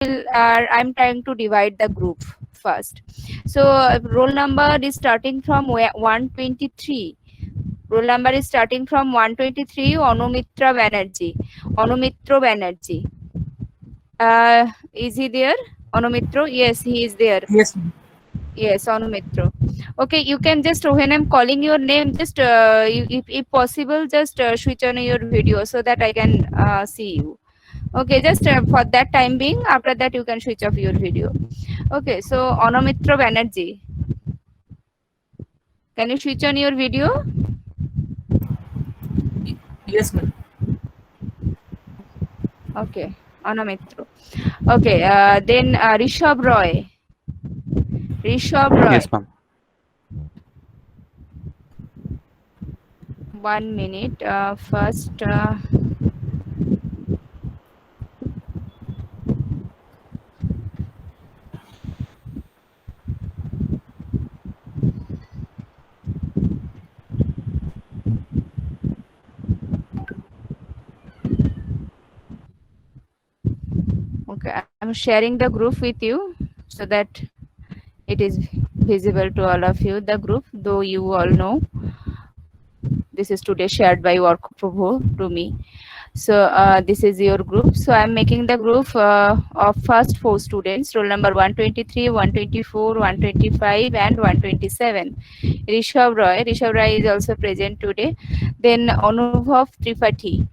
I'm trying to divide the group first. So roll number is starting from 123. Roll number is starting from 123. Anumitra Banerjee. Anumitro Banerjee. Is he there? Anumitro? Yes, he is there. Yes, ma'am. Yes, Anumitro. Okay, you can just, when I'm calling your name, just if possible, just switch on your video so that I can see you. Okay, just for that time being, after that you can switch off your video. Okay, so Anumitra Banerjee, can you switch on your video? Yes, ma'am. Okay, Anumitra. Okay, then Rishabh Roy. Rishabh Roy. Yes, ma'am. 1 minute. First, okay, I'm sharing the group with you so that it is visible to all of you. The group, though you all know, this is today shared by Work Prabhu to me. So this is your group. So I'm making the group of first 4 students, roll number 123, 124, 125, and 127. Rishabh Roy is also present today. Then Anubhav Tripathi.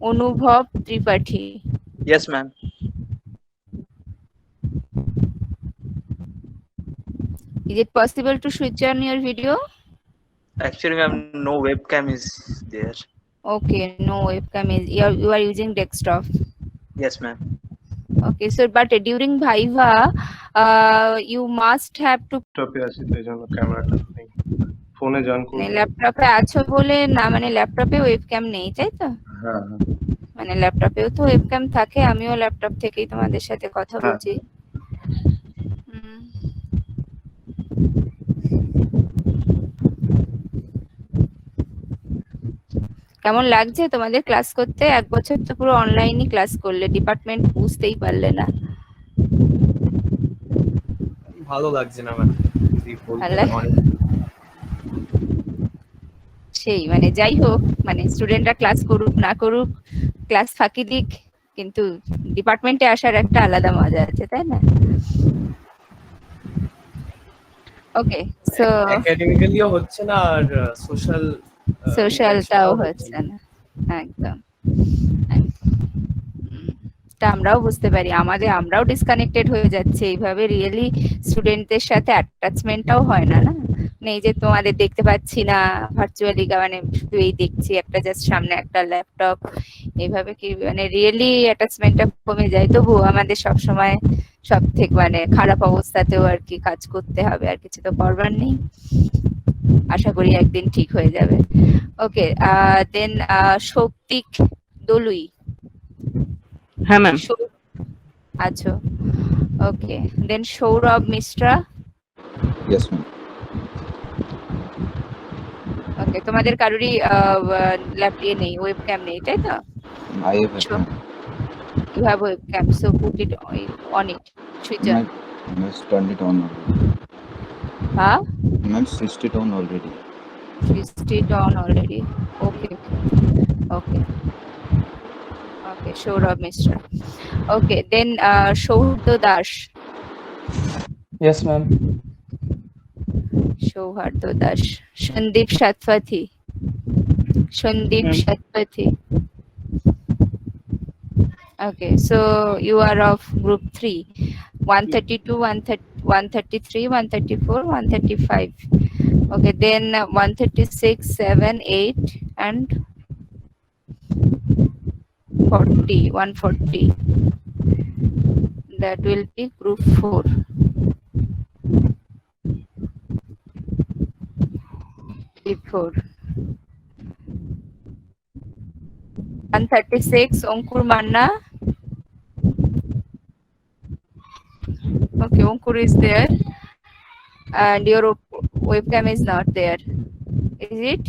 Anubhav Tripathi. Yes, ma'am. Is it possible to switch on your video? Actually, ma'am, no webcam is there. Okay, no webcam is, you are using desktop. Yes, ma'am. Okay, so but during Viva, you must have to ল্যাপটপে আছি তাই জন্য ক্যামেরাটা নেই, ফোনে join করব। ল্যাপটপে আছো বলে না, মানে ল্যাপটপে ওয়েবক্যাম নেই, তাই তো? হ্যাঁ হ্যাঁ মানে ল্যাপটপেও তো ওয়েবক্যাম থাকে, আমিও ল্যাপটপ থেকেই তোমাদের সাথে কথা হ্যাঁ। বলছি। হুম। কেমন লাগছে তোমাদের ক্লাস করতে? 1 বছর তো পুরো অনলাইনই ক্লাস করলে, ডিপার্টমেন্ট বুঝতেই পারলে না। ভালো লাগছে না ম্যাম, যদি বলতে অনেক সেই মানে যাই হোক, মানে স্টুডেন্টরা ক্লাস করুক না করুক, ক্লাস ফাঁকি দিক, কিন্তু ডিপার্টমেন্টে আসার একটা আলাদা মজা আছে, তাই না? ওকে, সো একাডেমিক্যালিও হচ্ছে না আর সোশ্যালটাও হচ্ছে না একদম। তা আমরাও বুঝতে পারি, আমরাও ডিসকানেক্টেড হয়ে যাচ্ছে এইভাবে। রিয়েলি স্টুডেন্টদের সাথে অ্যাটাচমেন্টটাও হয় না, না নেই যে তোমাদের দেখতে পাচ্ছি না ভার্চুয়ালি, মানে শুধু এই দেখছি একটা জাস্ট সামনে একটা ল্যাপটপ, এইভাবে কি মানে রিয়েলি অ্যাটাচমেন্টটা কমে যায়। তবু আমাদের সবসময় সব থেকে মানে খারাপ অবস্থাতেও আর কি কাজ করতে হবে, আর কিছু তো করবার নেই। আশা করি একদিন ঠিক হয়ে যাবে। ওকে, দেন শৌক্তিক দলুই। হ্যাঁ ম্যাম। আচ্ছা, ওকে। দেন সৌরভ মিশ্রা। Yes, ma'am. ওকে, তোমাদের কারোরই ল্যাপটপে নেই, ওয়েবক্যাম নেই, তাই তো? I have a Sure. You have a webcam, so put it on it. Switch on. Ma'am, turned it on already. Huh? Ma'am, switched it on already. Switched it on already. Okay. Okay. Okay, Saurabh Mishra. Okay, then Shauhardo Dash. Yes, ma'am. Shauhardo Dash. Sandeep Shatpathy. Sandeep Shatpathy. Okay, so you are of group 3. 132, 133, 134, 135. Okay, then 136, 7, 8, and 40, 140. That will be group 4. Group 4. 136, Ankur Manna. Okay, Ankur is there. And your webcam is not there. Is it?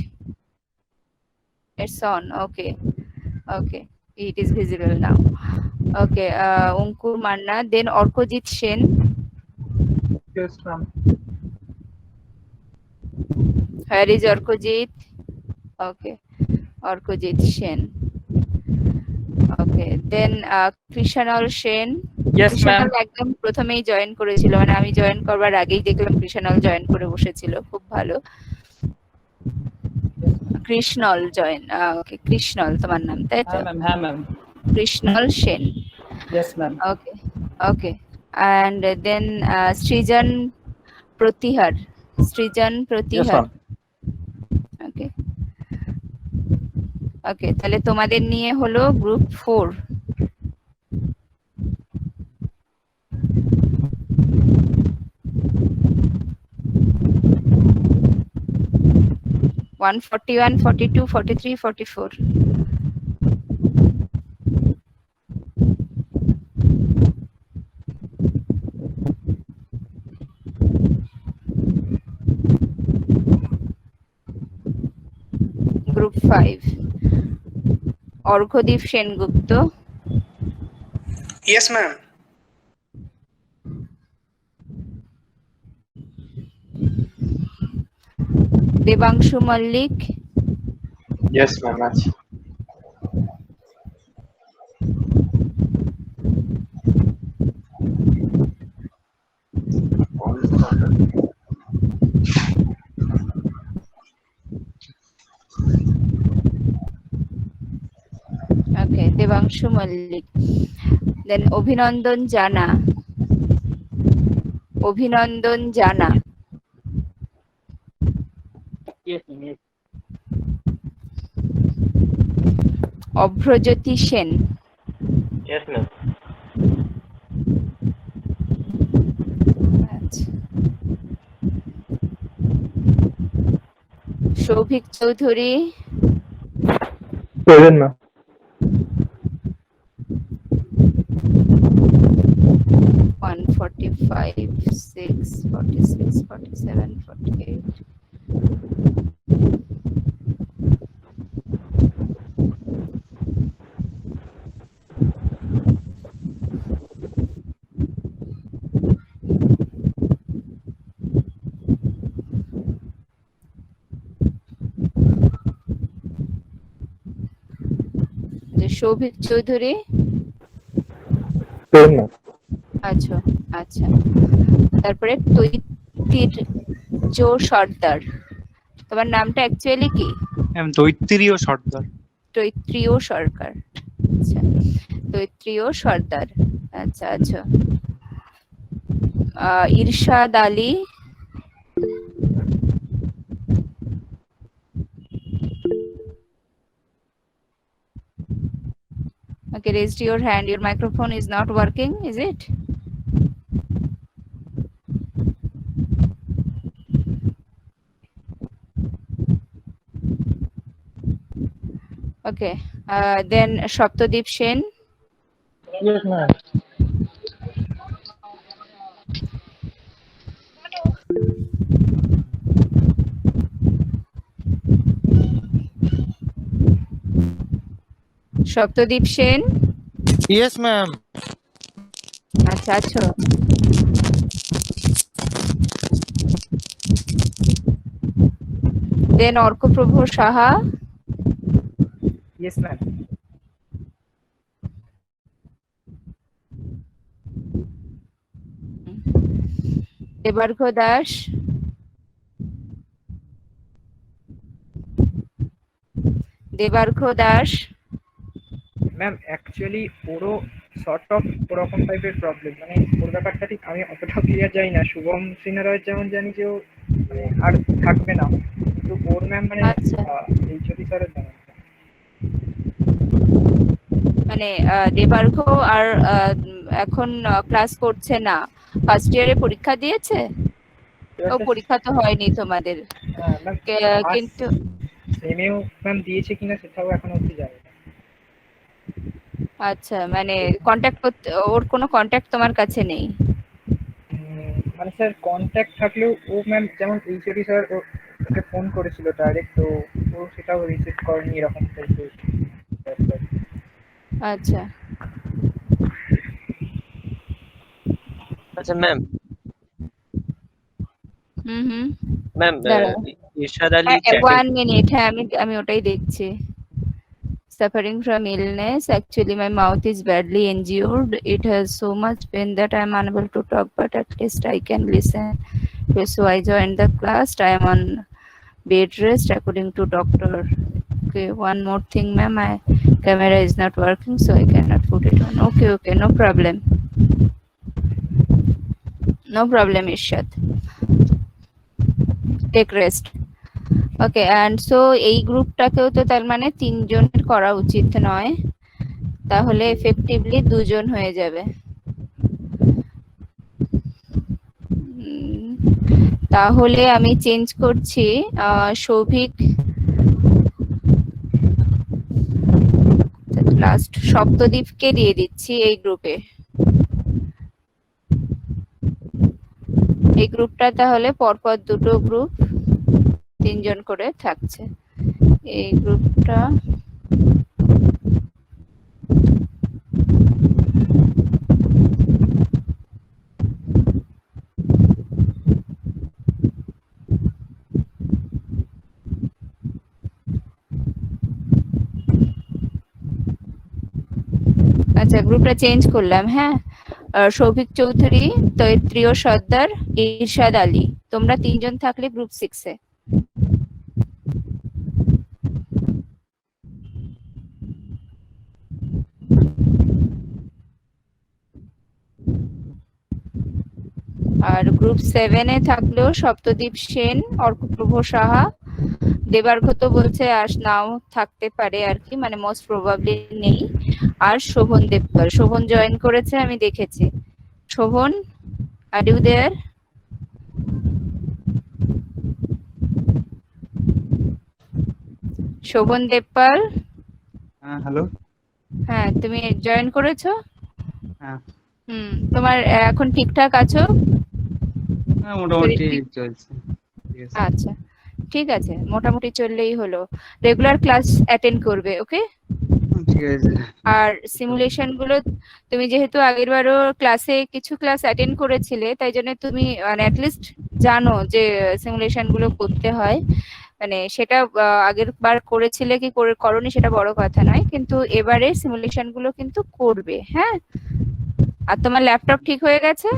It's on. Okay. Okay. It is visible now. Okay, Ankur Manna, then Orkojit Sen. Yes, ma'am. Where is Orkojit? Okay, Orkojit Sen. Okay, then Krishanal Sen. Yes, কৃষাণল ma'am. একদম প্রথমেই join করেছিল, মানে আমি join করবার আগেই দেখলাম কৃষাণল join করে বসেছিল, খুব ভালো। কৃষ্ণল জয়েন, ওকে, কৃষ্ণল তোমার নাম, তাই তো? হ্যাঁ ma'am. Krishnal Sen. Yes ma'am. Okay, okay. And then Srijan Pratihar. Srijan Pratihar. Okay. Okay, তাহলে তোমাদের নিয়ে হলো group 4. One 41, 42, 43, 44. Group 5. Orkhodip Sengupta. Yes, ma'am. Devangshu Mallik. Yes, ma'am. আছে। Okay, Devangshu Mallik. Then Obhinandan Jana. Obhinandan Jana. Yes, yes. Obhrojyoti Sen. Yes, ma'am. Shobhik Chaudhary. Present, ma'am. One 45, 6, 46, 47, 48. Shouvik Chowdhury. আচ্ছা আচ্ছা, তারপরে তৈতির জো সর্দার। তোমার নামটা অ্যাকচুয়ালি কি? দৈত্রীয় সর্দার। তৈত্রীয় সরকার। আচ্ছা, তৈত্রীয় সর্দার। আচ্ছা আচ্ছা। ইরশাদ Ali. Okay, raise your hand. Your microphone is not working, is it? Okay. Then Shaptadip Sen. Yes, ma'am. Shaptadip Sen. Yes, ma'am. আচ্ছা আচ্ছা। Then Orkoprabhu Saha. Yes, ma'am. Debarghya Das. Debarghya Das. Ma'am actually ওরও সর্ট অফ ওরকম টাইপের problem, মানে ওর ব্যাপারটা ঠিক আমি অতটা ক্লিয়ার জানি না। শুভম সিনহার যেমন জানি যে ও মানে আর থাকবে না, কিন্তু ওর ম্যাম মানে এইচওডি স্যারের জানা মানে দেবার্ঘ্য আর এখন ক্লাস করছে না, ফার্স্ট ইয়ারে পরীক্ষা দিয়েছে। ও পরীক্ষা তো হয়নি তোমাদের, কিন্তু সেমেও ম্যাম দিয়েছে কিনা সেটাও এখন অবধি জানি না। আচ্ছা, মানে কন্ট্যাক্ট করতে ওর কোনো কন্ট্যাক্ট তোমার কাছে নেই? মানে স্যার কন্ট্যাক্ট থাকলেও ও ম্যাম যেমন এইচওডি স্যার ওকে ফোন করেছিল ডাইরেক্ট, তো ও সেটাও রিসিভ করেনি এরকম টাইপের। আচ্ছা, আচ্ছা ম্যাম, হুম ম্যাম দাঁড়াও ইরশাদ আলী চ্যাটে 1 মিনিট, হ্যাঁ আমি ওটাই দেখছি। Suffering from illness. Actually, my mouth is badly injured. It has so much pain that I am unable to talk, but at least I can listen. So I joined the class. I am on bed rest according to doctor. Okay, one more thing, ma'am. My camera is not working, so I cannot put it on. Okay, no problem. No problem, Irshad. Take rest. Okay and so এই গ্রুপটাকেও তো তার মানে 3 জনের করা উচিত নয়, তাহলে effectively 2 জন হয়ে যাবে। তাহলে আমি চেঞ্জ করছি সৌভিক লাস্ট সপ্তদীপকে দিয়ে দিচ্ছি এই গ্রুপে। এই গ্রুপটা তাহলে পরপর দুটো গ্রুপ 3 জন করে থাকছে। এই গ্রুপটা আচ্ছা গ্রুপটা চেঞ্জ করলাম। হ্যাঁ, সৌভিক চৌধুরী, তৈত্রীয় সর্দার, ইরশাদ আলী, তোমরা 3 জন থাকলে গ্রুপ 6 এ। আর গ্রুপ 7 এ থাকলেও সপ্তদীপ সেন, অর্কপ্রভ সাহা, দেবার্ঘ তো বলছে নাও থাকতে পারে আর কি, মানে মোস্ট প্রবাবলি নেই। আর শোভন দেবপাল, শোভন জয়েন করেছে আমি দেখেছি। Shobhan, are you there? Shobhan Debpal, hello. হ্যাঁ তুমি জয়েন করেছো? হ্যাঁ। তোমার এখন ঠিকঠাক আছো? হ্যাঁ, মোটামুটি চলছে। আচ্ছা ঠিক আছে, মোটামুটি চললেই হলো। রেগুলার ক্লাস অ্যাটেন্ড করবে, ওকে? ঠিক আছে। আর সিমুলেশন গুলো তুমি যেহেতু আগেরবারও ক্লাসে কিছু ক্লাস অ্যাটেন্ড করেছিলে, তাই জন্য তুমি মানে অ্যাটলিস্ট জানো যে সিমুলেশন গুলো করতে হয়। মানে সেটা আগের বার করেছিলে কি করনি সেটা বড় কথা নয়, কিন্তু এবারে সিমুলেশন গুলো কিন্তু করবে। হ্যাঁ, আর তোমার ল্যাপটপ ঠিক হয়ে গেছে?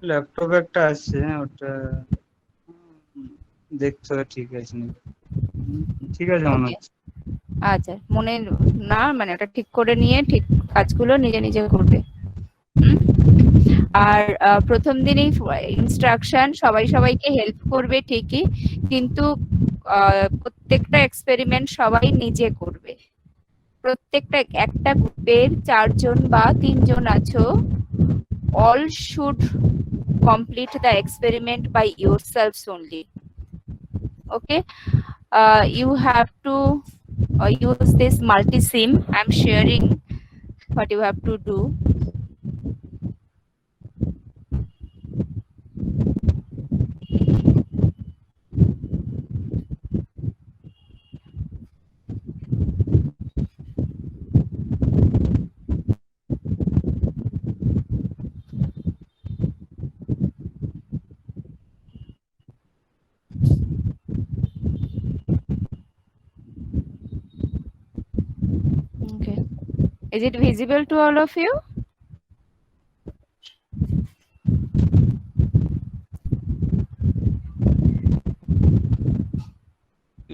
ল্যাপটপ একটা আছে, ওটা দেখতে হবে ঠিক আছে নাকি। ঠিক আছে মনে হচ্ছে। আচ্ছা, মনে না মানে ওটা ঠিক করে নিয়ে ঠিক কাজগুলো নিজে নিজে করবে। আর প্রথম দিনই ইনস্ট্রাকশন সবাইকে হেল্প করবে ঠিকই, কিন্তু প্রত্যেকটা এক্সপেরিমেন্ট সবাই নিজে করবে। প্রত্যেকটা একটা গ্রুপের 4 জন বা 3 জন আছো, all should complete the experiment by yourselves only. Okay, you have to use this multi-sim. I'm sharing what you have to do. Okay, is it visible to all of you?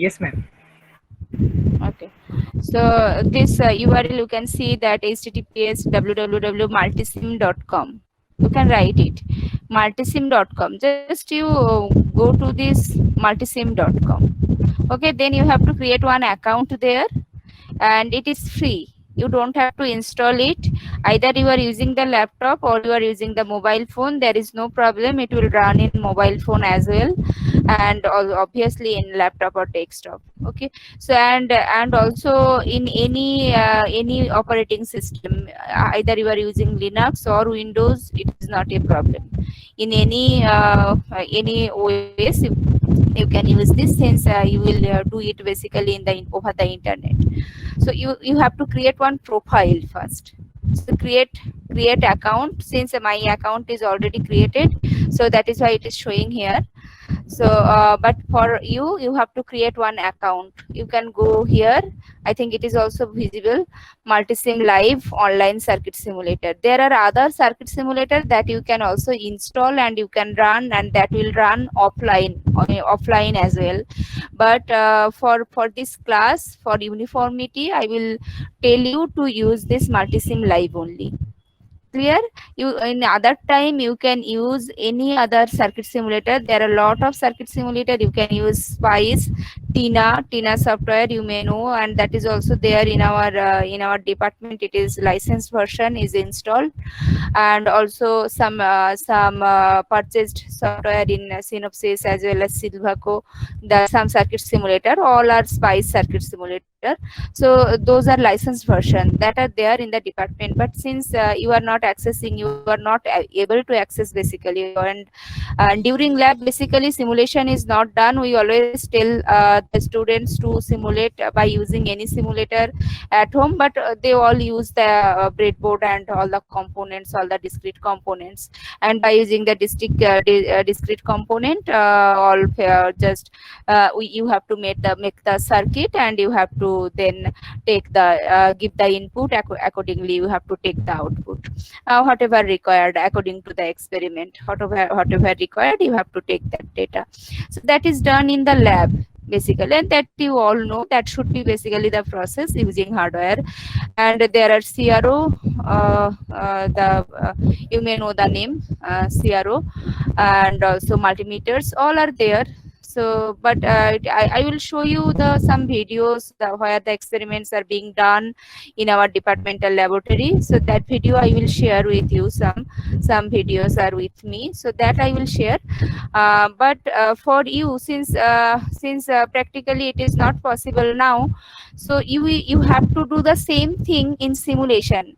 Yes, ma'am. Okay, so this URL you can see that https www.multisim.com. You can write it multisim.com. Just you go to this multisim.com. Okay, then you have to create one account there, and it is free. You don't have to install it. Either you are using the laptop or you are using the mobile phone, there is no problem. It will run in mobile phone as well, and obviously in laptop or desktop. Okay, so and also in any operating system, either you are using Linux or Windows, it is not a problem. In any OS you can use this, since you will do it basically in the over the internet. So you have to create one profile first. So create account. Since my account is already created, so that is why it is showing here. So but for you have to create one account. You can go here. I think it is also visible, Multisim Live online circuit simulator. There are other circuit simulator that you can also install and you can run, and that will run offline as well. But for this class, for uniformity, I will tell you to use this Multisim Live only. Clear? You in other time you can use any other circuit simulator. There are a lot of circuit simulator. You can use Spice, Tina software, you may know, and that is also there in our department. It is licensed version is installed, and also some purchased software in Synopsys as well as Silvaco. Some circuit simulator, all are Spice circuit simulator. So those are licensed version that are there in the department. But since you are not accessing, you are not able to access basically, and during lab basically simulation is not done. We always tell the students to simulate by using any simulator at home, but they all use the breadboard and all the components, all the discrete components, and by using the discrete component, you have to make the circuit, and you have to then take the give the input. Accordingly you have to take the output, whatever required according to the experiment. Whatever required, you have to take that data. So that is done in the lab basically, and that you all know. That should be basically the process using hardware. And there are CRO, you may know the name, CRO, and also multimeters, all are there. So but I will show you some videos where the experiments are being done in our departmental laboratory. So that video I will share with you. Some videos are with me, so that I will share. But for you, since practically it is not possible now, so you have to do the same thing in simulation.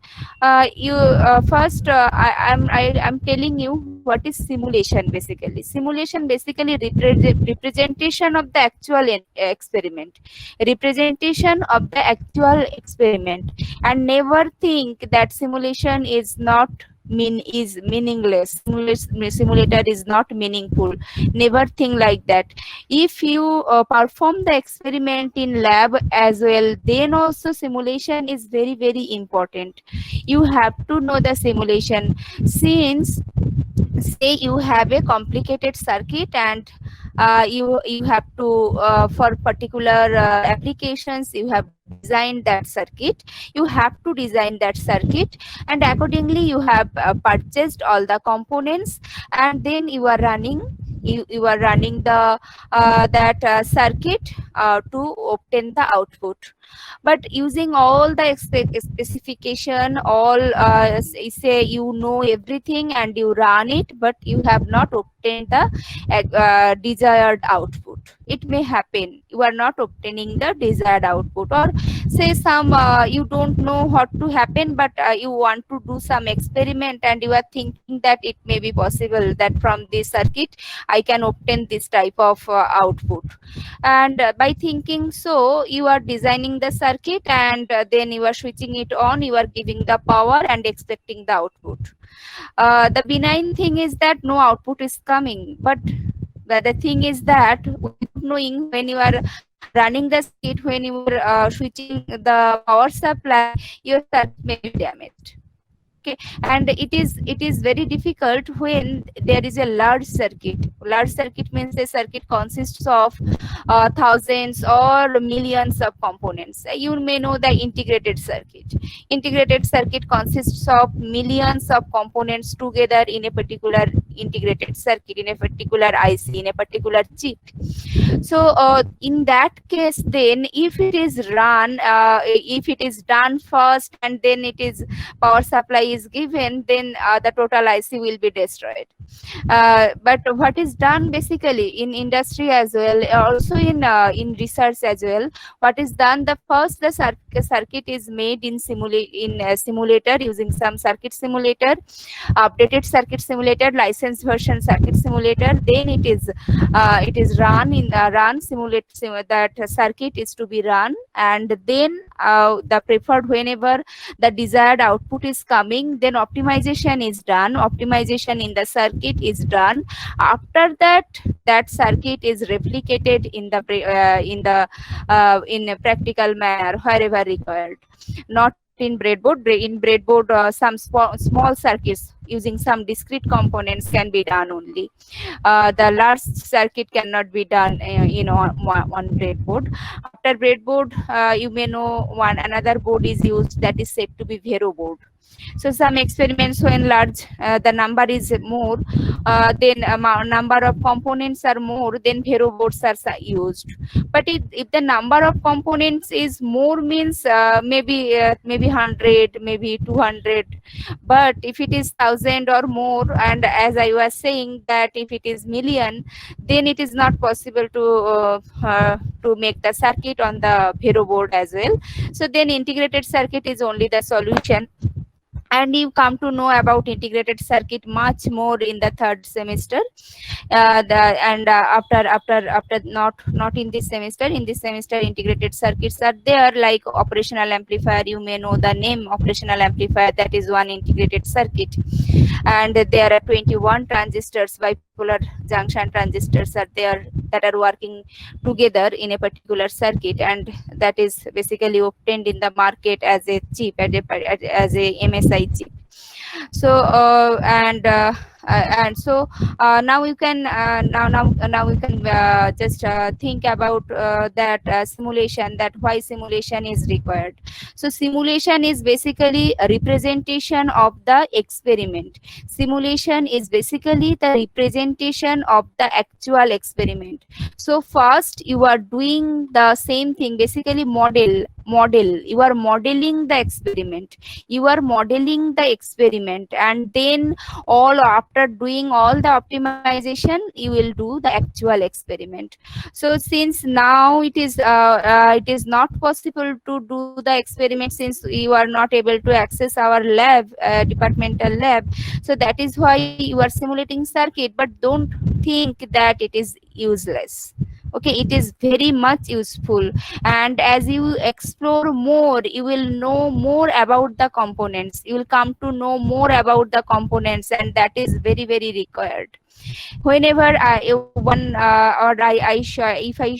First I'm telling you what is simulation basically. Simulation basically representation of the actual experiment, representation of the actual experiment. And never think that simulation is meaningless. Simulator is not meaningful. Never think like that. If you perform the experiment in lab as well, then also simulation is very, very important. You have to know the simulation. Since say you have a complicated circuit, and you have to for particular applications you have designed that circuit. You have to design that circuit, and accordingly you have purchased all the components, and then you are running the that circuit to obtain the output. But using all the specification, all say you know everything and you run it, but you have not obtained the desired output. It may happen you are not obtaining the desired output, or say some you don't know what to happen, but you want to do some experiment and you are thinking that it may be possible that from this circuit I can obtain this type of output. And by thinking so, you are designing the circuit, and then you are switching it on, you are giving the power and expecting the output. The benign thing is that no output is coming, but the thing is that without knowing, when you are running the circuit, when you are switching the power supply, your circuit may be damaged. Okay, and it is very difficult when there is a large circuit. Large circuit means a circuit consists of thousands or millions of components. You may know the integrated circuit. Integrated circuit consists of millions of components together in a particular integrated circuit, in a particular IC, in a particular chip. So in that case, then if it is done first and then it is power supply is given, then the total IC will be destroyed. But what is done basically in industry as well, also in research as well, what is done, the circuit is made in simulator using some circuit simulator, updated circuit simulator, licensed version circuit simulator. Then it is run in that circuit is to be run, and then the preferred, whenever the desired output is coming, then optimization is done. Optimization in the circuit is done. After that, that circuit is replicated in in a practical manner wherever required, not in breadboard. In breadboard, some small circuits using some discrete components can be done only. The large circuit cannot be done on breadboard. After breadboard, you may know another board is used, that is said to be Vero board. So some experiments when large the number is more, then number of components are more, then Vero boards are used. But if the number of components is more, means maybe 100, maybe 200. But if it is 1,000 or more, and as I was saying that if it is million, then it is not possible to make the circuit on the Vero board as well. So then integrated circuit is only the solution. And you come to know about integrated circuit much more in the third semester. After not in this semester. In this semester, integrated circuits are there, like operational amplifier. You may know the name operational amplifier. That is one integrated circuit. And there are 21 transistors, bipolar junction transistors are there, that are working together in a particular circuit, and that is basically obtained in the market as a chip, as a MSI chip. So now you can now we can just think about that simulation, that why simulation is required. So simulation is basically a representation of the experiment. Simulation is basically the representation of the actual experiment. So first you are doing the same thing, basically model. You are modeling the experiment. And then after doing all the optimization, you will do the actual experiment. So since now it is not possible to do the experiment, since you are not able to access our lab, departmental lab, so that is why you are simulating circuit. But don't think that it is useless. Okay, it is very much useful, and as you explore more, you will know more about the components. You will come to know more about the components, and that is very, very required. Whenever if I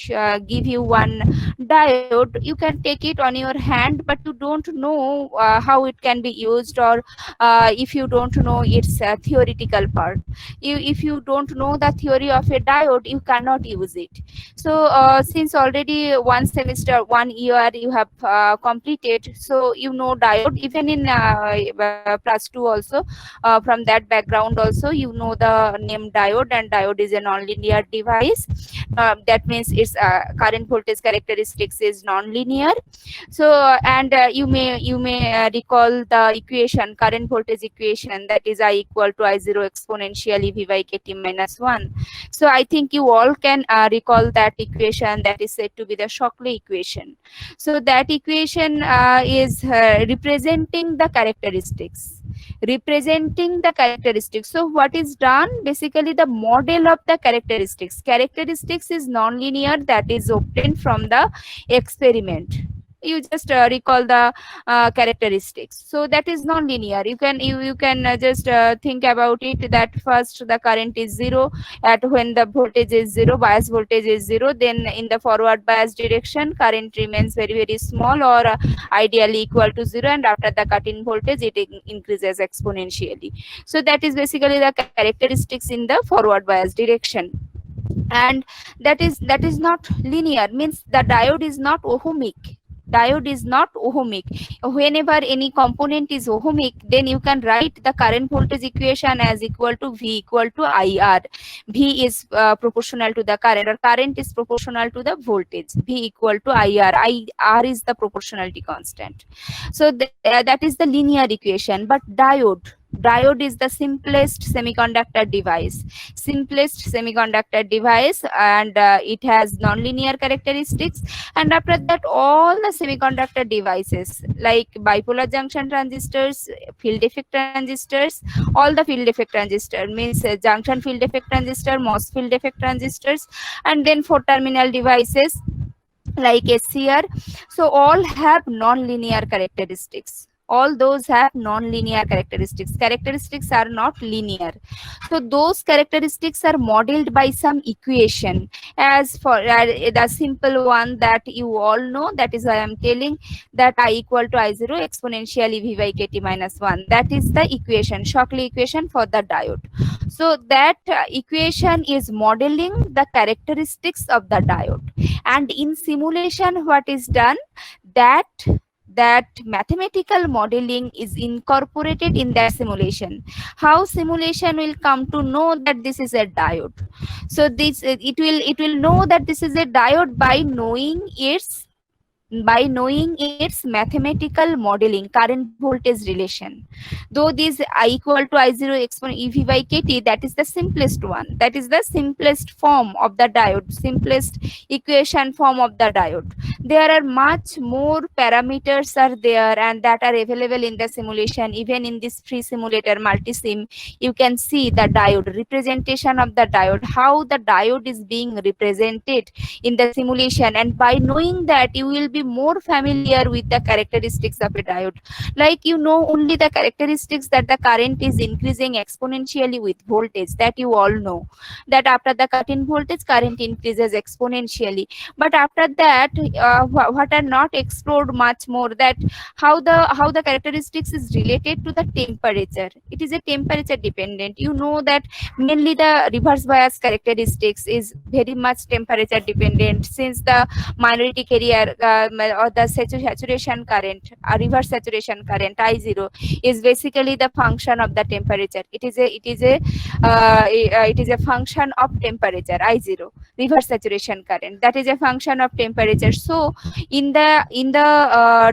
give you one diode, you can take it on your hand, but you don't know how it can be used, or if you don't know its theoretical part. If you don't know the theory of a diode, you cannot use it. So since already one semester, 1 year you have completed, so you know diode. Even in +2 also, from that background also, you know the name diode, and diode is a nonlinear device. That means its current voltage characteristics is nonlinear. So and you may recall the equation, current voltage equation, that is I equal to I0 exponential EV by KT minus 1. So I think you all can recall that equation, that is said to be the Shockley equation. So that equation is representing the characteristics. So what is done? Basically the model of the characteristics. Characteristics is nonlinear, that is obtained from the experiment. You just recall the characteristics. So that is non-linear. You can just think about it, that first the current is 0 at when the voltage is 0, bias voltage is 0. Then in the forward bias direction, current remains very, very small, or ideally equal to 0, and after the cut-in voltage it increases exponentially. So that is basically the characteristics in the forward bias direction. And that is not linear, means the diode is not ohmic. Whenever any component is ohmic, then you can write the current voltage equation as equal to V equal to IR. V is proportional to the current, or current is proportional to the voltage. V equal to IR. IR is the proportionality constant. So that is the linear equation. But diode is the simplest semiconductor device, and it has nonlinear characteristics. And after that, all the semiconductor devices like bipolar junction transistors, field effect transistors, all the field effect transistor means junction field effect transistor, MOS field effect transistors, and then 4 terminal devices like SCR. So all have non-linear characteristics. All those have non-linear characteristics. Characteristics are not linear. So those characteristics are modeled by some equation. As for the simple one that you all know, that is why I am telling that I equal to I0 exponentially V by KT minus 1. That is the equation, Shockley equation for the diode. So that equation is modeling the characteristics of the diode. And in simulation, what is done, that mathematical modeling is incorporated in that simulation. How simulation will come to know that this is a diode? So this it will know that this is a diode by knowing its mathematical modeling, current voltage relation. Though this I equal to I0 exponent EV by KT, that is the simplest one. That is the simplest form of the diode, simplest equation form of the diode. There are much more parameters are there and that are available in the simulation. Even in this free simulator multisim, you can see the diode, representation of the diode, how the diode is being represented in the simulation. And by knowing that, you will be more familiar with the characteristics of a diode. Like you know only the characteristics that the current is increasing exponentially with voltage, that you all know, that after the cut in voltage current increases exponentially. But after that what are not explored much more, that how the characteristics is related to the temperature. It is a temperature dependent. You know that mainly the reverse bias characteristics is very much temperature dependent, since the minority carrier or the saturation current, reverse saturation current I0 is basically the function of the temperature. It is a function of temperature. I0, reverse saturation current, that is a function of temperature. So in the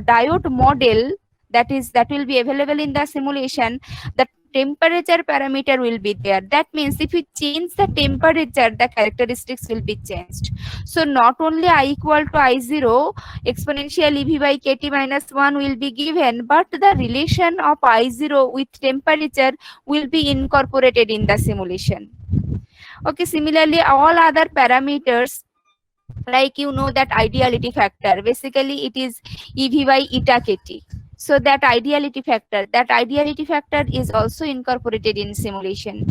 diode model that will be available in the simulation, the temperature parameter will be there. That means if you change the temperature, the characteristics will be changed. So not only I equal to I0 exponential EV by KT minus 1 will be given, but the relation of I0 with temperature will be incorporated in the simulation. Okay, similarly all other parameters, like you know that ideality factor, basically it is EV by eta KT. So that ideality factor is also incorporated in simulation.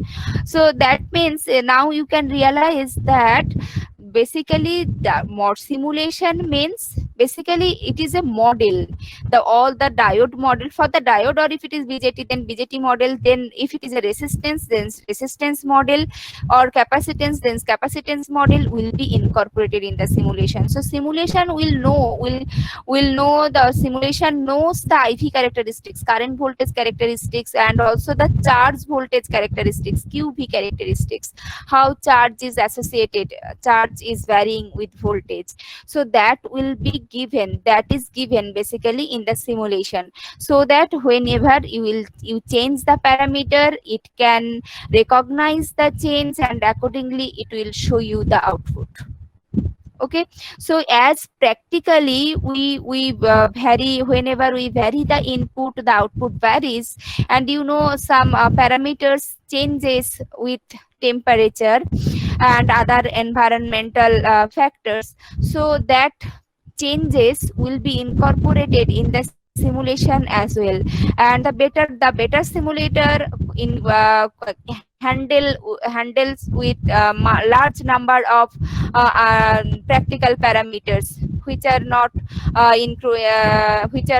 So that means now you can realize that basically the more simulation means basically it is a model, all the diode model for the diode, or if it is BJT then BJT model, then if it is a resistance then resistance model, or capacitance then capacitance model will be incorporated in the simulation. So simulation will know the simulation knows the IV characteristics, current voltage characteristics, and also the charge voltage characteristics, QV characteristics, how charge is associated, charge is varying with voltage. So that will be given, that is given basically in the simulation, so that whenever you change the parameter, it can recognize the change and accordingly it will show you the output. Okay, so as practically we vary, whenever we vary the input, the output varies, and you know some parameters changes with temperature and other environmental factors. So that changes will be incorporated in the simulation as well. And the better simulator in handles with large number of practical parameters which are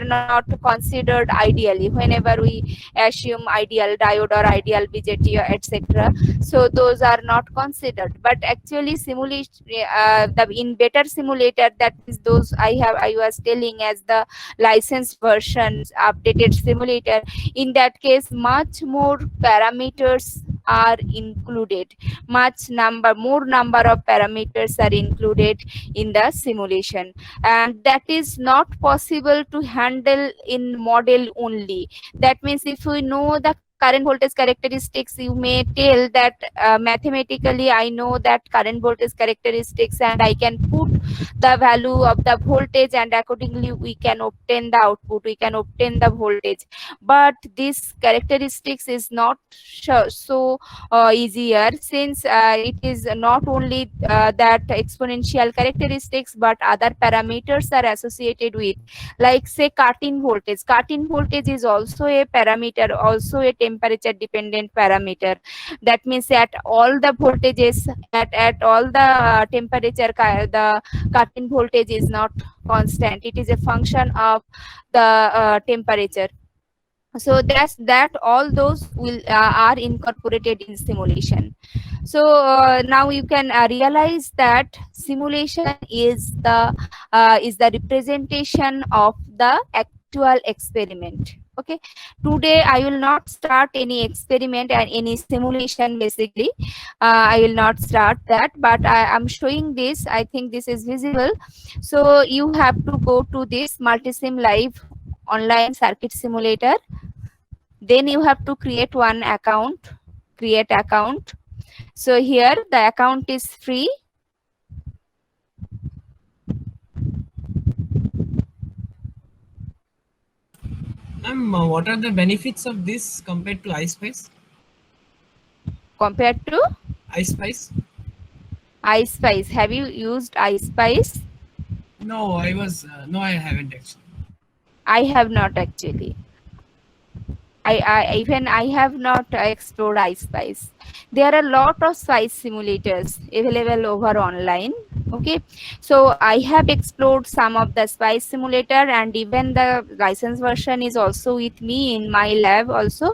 not considered ideally whenever we assume ideal diode or ideal BJT or etc. So those are not considered, but actually simulation in better simulator, that is those I was telling as the licensed versions, updated simulator, in that case much more parameters are included, more number of parameters are included in the simulation, and that is not possible to handle in model only. That means if we know the current voltage characteristics, you may tell that mathematically I know that current voltage characteristics and I can put the value of the voltage and accordingly we can obtain the output, we can obtain the voltage. But this characteristics is not so easier, since it is not only that exponential characteristics but other parameters are associated with, like say cut-in voltage. Cut-in voltage is also a parameter, also a temperature dependent parameter. That means at all the voltages, at all the temperature, the cut-in voltage is not constant, it is a function of the temperature. So that all those will are incorporated in simulation. So now you can realize that simulation is the representation of the actual experiment. Okay, today I will not start any experiment and any simulation. Basically I will not start that, but I am showing this. I think this is visible. So you have to go to this Multisim Live online circuit simulator. Then you have to create one account, create account. So here the account is free. What are the benefits of this compared to iSpice? Compared to iSpice? iSpice, have you used iSpice? No, I haven't actually. I have not actually. I have not explored iSpice. There are a lot of spice simulators available over online. Okay, so I have explored some of the spice simulator, and even the license version is also with me in my lab also.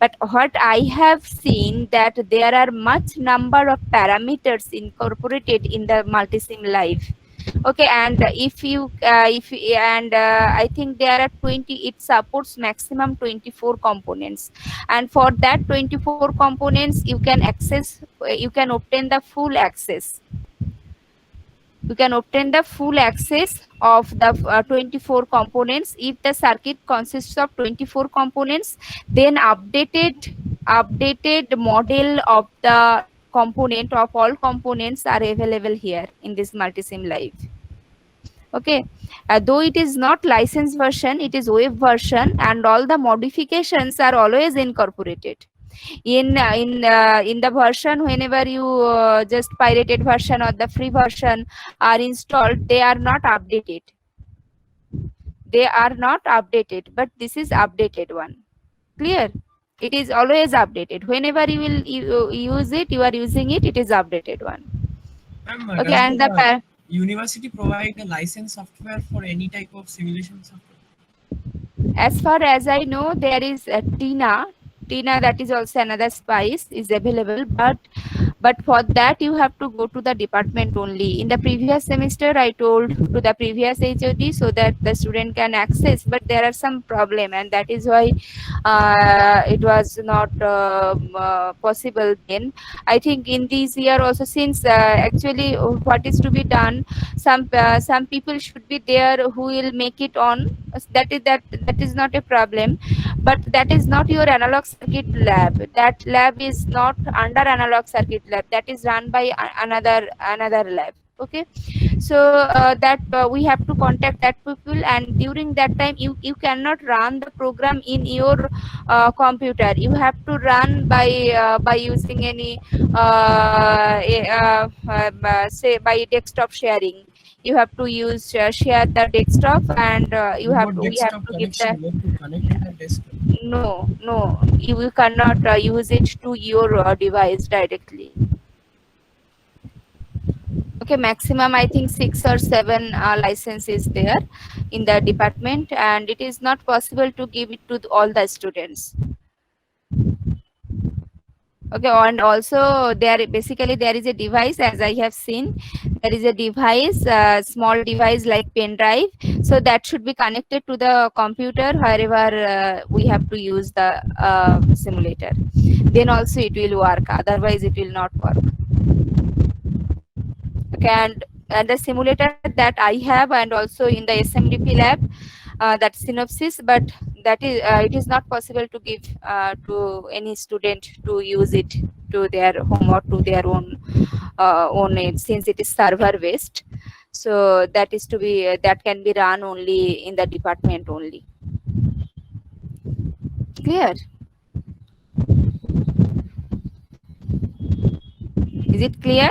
But what I have seen that there are much number of parameters incorporated in the Multisim Live. Okay, and I think there are 20, it supports maximum 24 components, and for that 24 components you can access, you can obtain the full access. You can obtain the full access of the 24 components. If the circuit consists of 24 components, then updated model of the component of all components are available here in this Multisim Live. Okay, though it is not licensed version, it is web version, and all the modifications are always incorporated in the version. Whenever you just pirated version or the free version are installed, they are not updated. They are not updated, but this is updated one. Clear? It is always updated. Whenever you will use it, you are using it, it is updated one. Okay, and the university provide a licensed software for any type of simulation software? As far as I know, there is a Tina, that is also another spice is available, but for that you have to go to the department only. In the previous semester I told to the previous HOD so that the student can access, but there are some problem, and that is why it was not possible then. I think in this year also, since actually what is to be done, some people should be there who will make it on. That is not a problem, but that is not your analog circuit lab. That lab is not under analog circuit lab. That is run by another lab. Okay, so that we have to contact that people, and during that time you cannot run the program in your computer. You have to run by using any say by desktop sharing. You have to use share the desktop, and we have to give the no, you cannot use it to your device directly. Okay, maximum I think 6 or 7 licenses there in the department, and it is not possible to give it to all the students. Okay, and also there is a device, as I have seen, there is a device, small device like pen drive, so that should be connected to the computer wherever we have to use the simulator. Then also it will work, otherwise it will not work. Okay, and the simulator that I have, and also in the SMDP lab, that Synopsys, but that is it is not possible to give to any student to use it to their home or to their own aid, since it is server based. So that is to be that can be run only in the department only. Clear? Is it clear?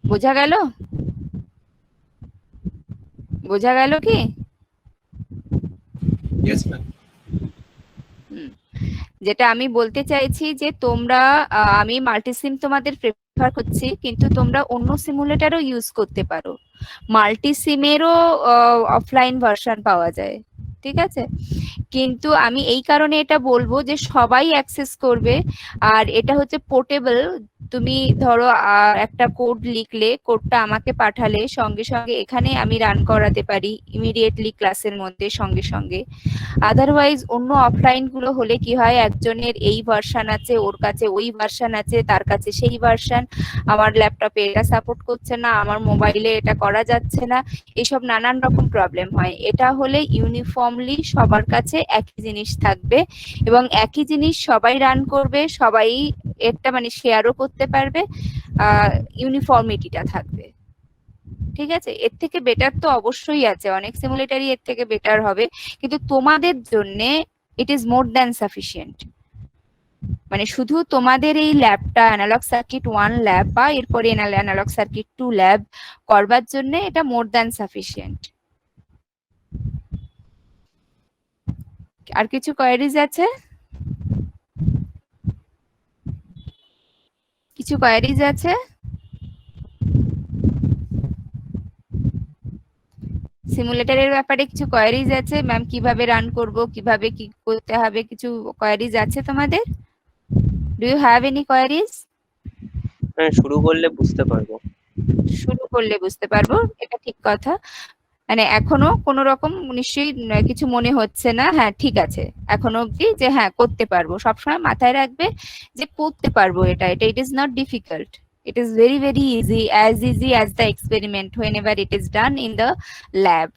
বোঝা গেল? বোঝা গেল কি? Yes, ma'am. যেটা আমি বলতে চাইছি যে তোমরা আমি মাল্টিসিম তোমাদের প্রেফার করছি, কিন্তু তোমরা অন্য সিমুলেটরও ইউজ করতে পারো। মাল্টিসিমেরও অফলাইন ভার্সন পাওয়া যায়, ঠিক আছে? কিন্তু আমি এই কারণে এটা বলবো যে সবাই অ্যাক্সেস করবে, আর এটা হচ্ছে পোর্টেবল। তুমি ধরো একটা কোড লিখলে, কোডটা আমাকে পাঠালে, সঙ্গে সঙ্গে এখানে আমি রান করাতে পারি ইমিডিয়েটলি ক্লাসের মধ্যে সঙ্গে সঙ্গে। আদারওয়াইজ অন্য অফলাইন গুলো হলে কি হয়, একজনের এই ভার্সন আছে, ওর কাছে ওই ভার্সন আছে, তার কাছে সেই ভার্সন, আমার ল্যাপটপে এটা সাপোর্ট করছে না, আমার মোবাইলে এটা করা যাচ্ছে না, এইসব নানান রকম প্রবলেম হয়। এটা হলে ইউনিফর্মলি সবার কাছে একই জিনিস থাকবে এবং একই জিনিস সবাই রান করবে, সবাই এটা মানে শেয়ারও করতে পারবে, ইউনিফর্মিটিটা থাকবে, ঠিক আছে? এর থেকে বেটার তো অবশ্যই আছে, অনেক সিমুলেটারই এর থেকে বেটার হবে, কিন্তু তোমাদের জন্য it is more than sufficient. মানে শুধু তোমাদের এই ল্যাবটা অ্যানালগ সার্কিট 1 ল্যাব বা এরপরে অ্যানালগ সার্কিট 2 ল্যাব করবার জন্য এটা মোর দ্যান সাফিসিয়েন্ট। আর কিছু কোয়েরিজ আছে? কিছু কোয়েরিজ আছে? সিমুলেটরের ব্যাপারে কিছু কোয়েরিজ আছে? ম্যাম কিভাবে রান করব, কিভাবে কি করতে হবে, কিছু কোয়েরিজ আছে তোমাদের? Do you have any queries? শুরু করলে বুঝতে পারবো। শুরু করলে বুঝতে পারবো, এটা ঠিক কথা। মানে এখনো কোনো রকম নিশ্চয়ই কিছু মনে হচ্ছে না? হ্যাঁ ঠিক আছে, এখনো অব্দি যে হ্যাঁ করতে পারবো। সবসময় মাথায় রাখবে যে করতে পারবো, এটা it is not difficult, it is very very easy as the experiment whenever it is done in the lab.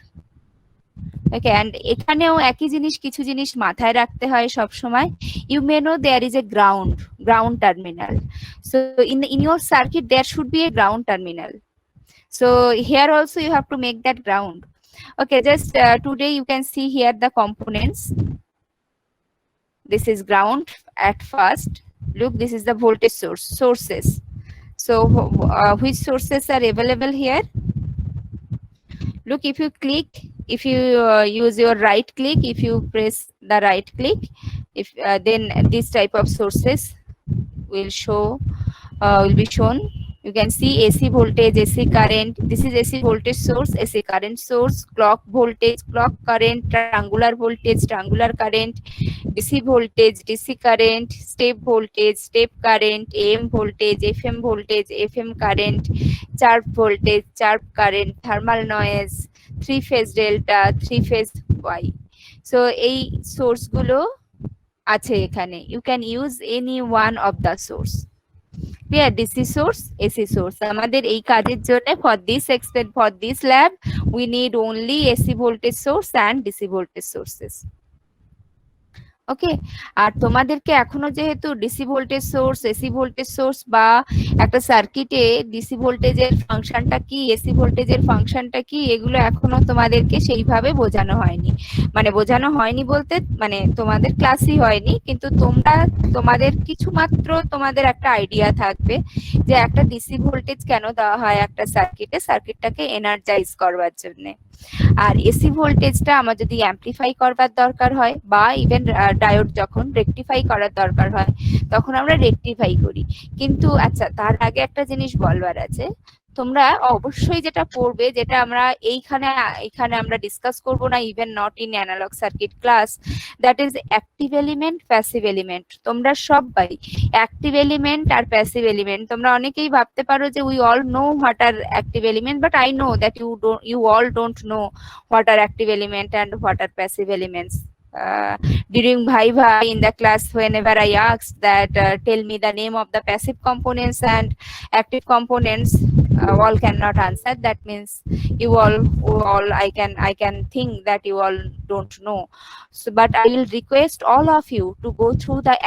Okay, and এখানেও একই জিনিস, কিছু জিনিস মাথায় রাখতে হয় সব সময়। You may know there is a ground terminal, so in your circuit there should be a ground terminal, so here also you have to make that ground. Okay, just today you can see here the components. This is ground at first. Look, this is the voltage sources. So which sources are available here? Look, if you click, if you use your right click, if you press the right click, if then this type of sources will be shown. You can see AC voltage, AC current. This is AC voltage source, AC current source, clock voltage, clock current, triangular voltage, triangular current, DC voltage, DC current, step voltage, step current, AM voltage, FM voltage, FM current, chirp voltage, chirp current, thermal noise, 3-phase delta, 3-phase Y. So এই source গুলো আছে এখানে. You can use any one of the source. Clear? DC source, AC source. আমাদের এই কাজের জন্য for this lab we need only AC voltage source and DC voltage sources. ওকে, আর তোমাদেরকে এখনো যেহেতু DC voltage source, AC voltage source বা একটা সার্কিটে ডিসি ভোল্টেজের ফাংশনটা কি, এসি ভোল্টেজের ফাংশনটা কি, এগুলো এখনো তোমাদেরকে সেইভাবে বোঝানো হয়নি। মানে বোঝানো হয়নি বলতে মানে তোমাদের ক্লাসই হয়নি, কিন্তু তোমাদের কিছু মাত্র তোমাদের একটা আইডিয়া থাকবে যে একটা ডিসি ভোল্টেজ কেন দেওয়া হয় একটা সার্কিটে, সার্কিটটাকে এনার্জাইজ করবার জন্য। আর এসি ভোল্টেজটা আমার যদি অ্যাম্পলিফাই করবার দরকার হয় বা ইভেন ডায়োড যখন রেকটিফাই করার দরকার হয় তখন আমরা রেকটিফাই করি। কিন্তু আচ্ছা, তার আগে একটা জিনিস বলবার আছে, তোমরা অবশ্যই যেটা পড়বে, যেটা আমরা এইখানে আমরা ডিসকাস করব না, even not in analogue circuit class, that is active element, passive element. তোমরা সবাই অ্যাক্টিভ এলিমেন্ট আর প্যাসিভ এলিমেন্ট, তোমরা অনেকেই ভাবতে পারো যে we all know what are active element, but I know that you all don't know what are active element and what are passive elements. During Viva in the class, whenever I asked that tell me the name of the passive components and active components, all cannot answer. That means you all I can think that you all don't know. So but I will request all of you to go through the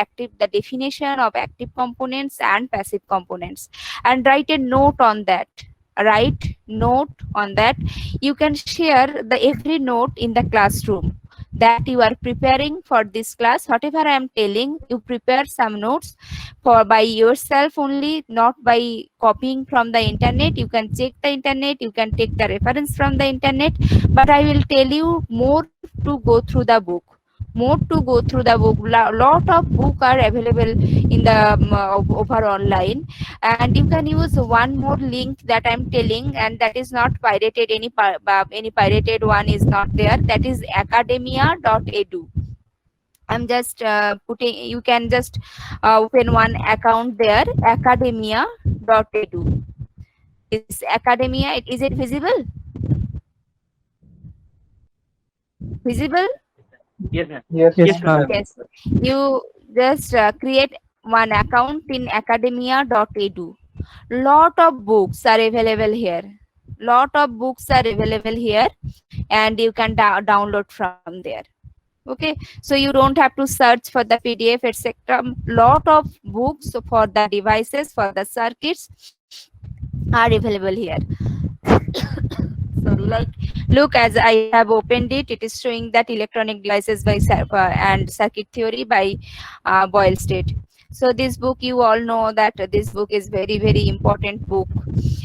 definition of active components and passive components and write a note on that. Write note on that. You can share the every note in the classroom that you are preparing for this class. Whatever I am telling, you prepare some notes for by yourself only, not by copying from the internet. You can check the internet, you can take the reference from the internet, but I will tell you more to go through the book. Lot of books are available in the over online, and you can use one more link that I'm telling, and that is not pirated. Any pirated one is not there. That is academia.edu. I'm just putting. You can just open one account there. Academia.edu. Is academia? Is it visible? Visible? Yes, ma'am. Yes. Yes, ma'am. Yes. You just create one account in academia.edu. Lot of books are available here. And you can download from there. Okay, so you don't have to search for the PDF, etc. Lot of books for the devices, for the circuits are available here. Sorry, like look, as I have opened it, it is showing that electronic devices by and circuit theory by Boyle State. So this book, you all know that this book is very, very important book.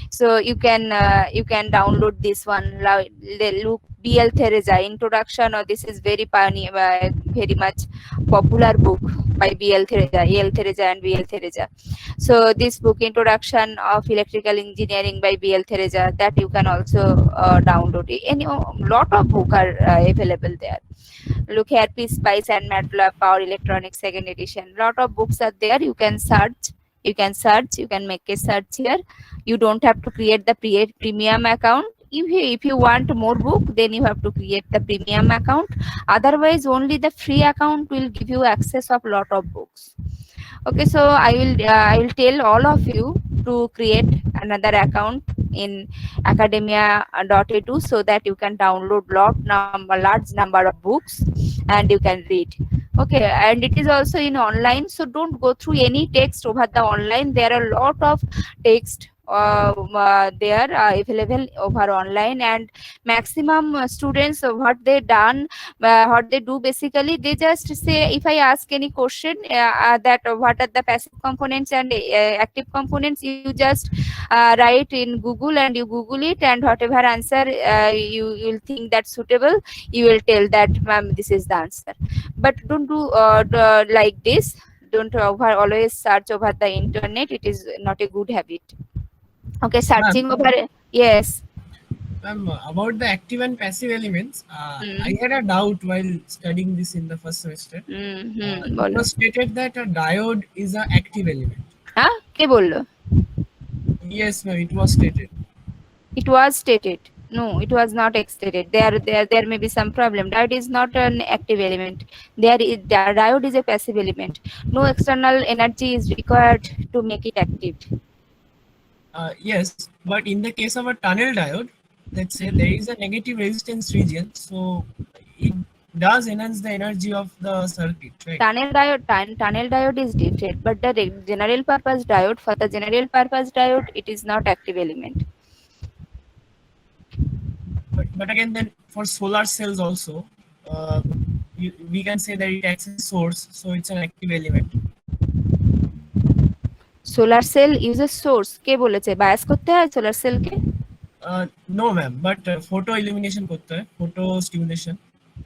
So you can download this one. Look, B.L. Theresa, Introduction, or this is very pioneer, very much popular book by B.L. Theresa, E.L. Theresa and B.L. Theresa. So this book, Introduction of Electrical Engineering by B.L. Theresa, that you can also download it. Any lot of books are available there. Look here, PSpice and MATLAB Power Electronics second edition. Lot of books are there. You can search. You can make a search here. You don't have to create the premium account. If you want more book, then you have to create the premium account. Otherwise, only the free account will give you access of lot of books. Okay, so I will tell all of you to create another account in academia.edu so that you can download large number of books and you can read. Okay, and it is also in online, so don't go through any text over the online. There are a lot of text there available over online, and maximum students what they do basically, they just say, if I ask any question that what are the passive components and active components, you just write in Google and you Google it, and whatever answer you will think that's suitable, you will tell that, ma'am, this is the answer. But don't do like this. Don't always search over the internet. It is not a good habit. Okay, searching over. Yes. About the active and passive elements, I had a doubt while studying this in the first semester. It was stated that a diode is an active element. हाँ क्या बोल लो? Yes, ma'am, it was stated. It was stated. No, it was not stated. There may be some problem. Diode is not an active element. The diode is a passive element. No external energy is required to make it active. Yes, but in the case of a tunnel diode, let's say there is a negative resistance region, so it does enhance the energy of the circuit, right? Tunnel diode is different, but the general purpose diode, for the general purpose diode, it is not active element. But again, then for solar cells also, we can say that it acts as source, so it's an active element. Solar cell uses source. के बोलेছে bias करते हैं solar cell के? No, ma'am, but photo illumination करता है, photo stimulation.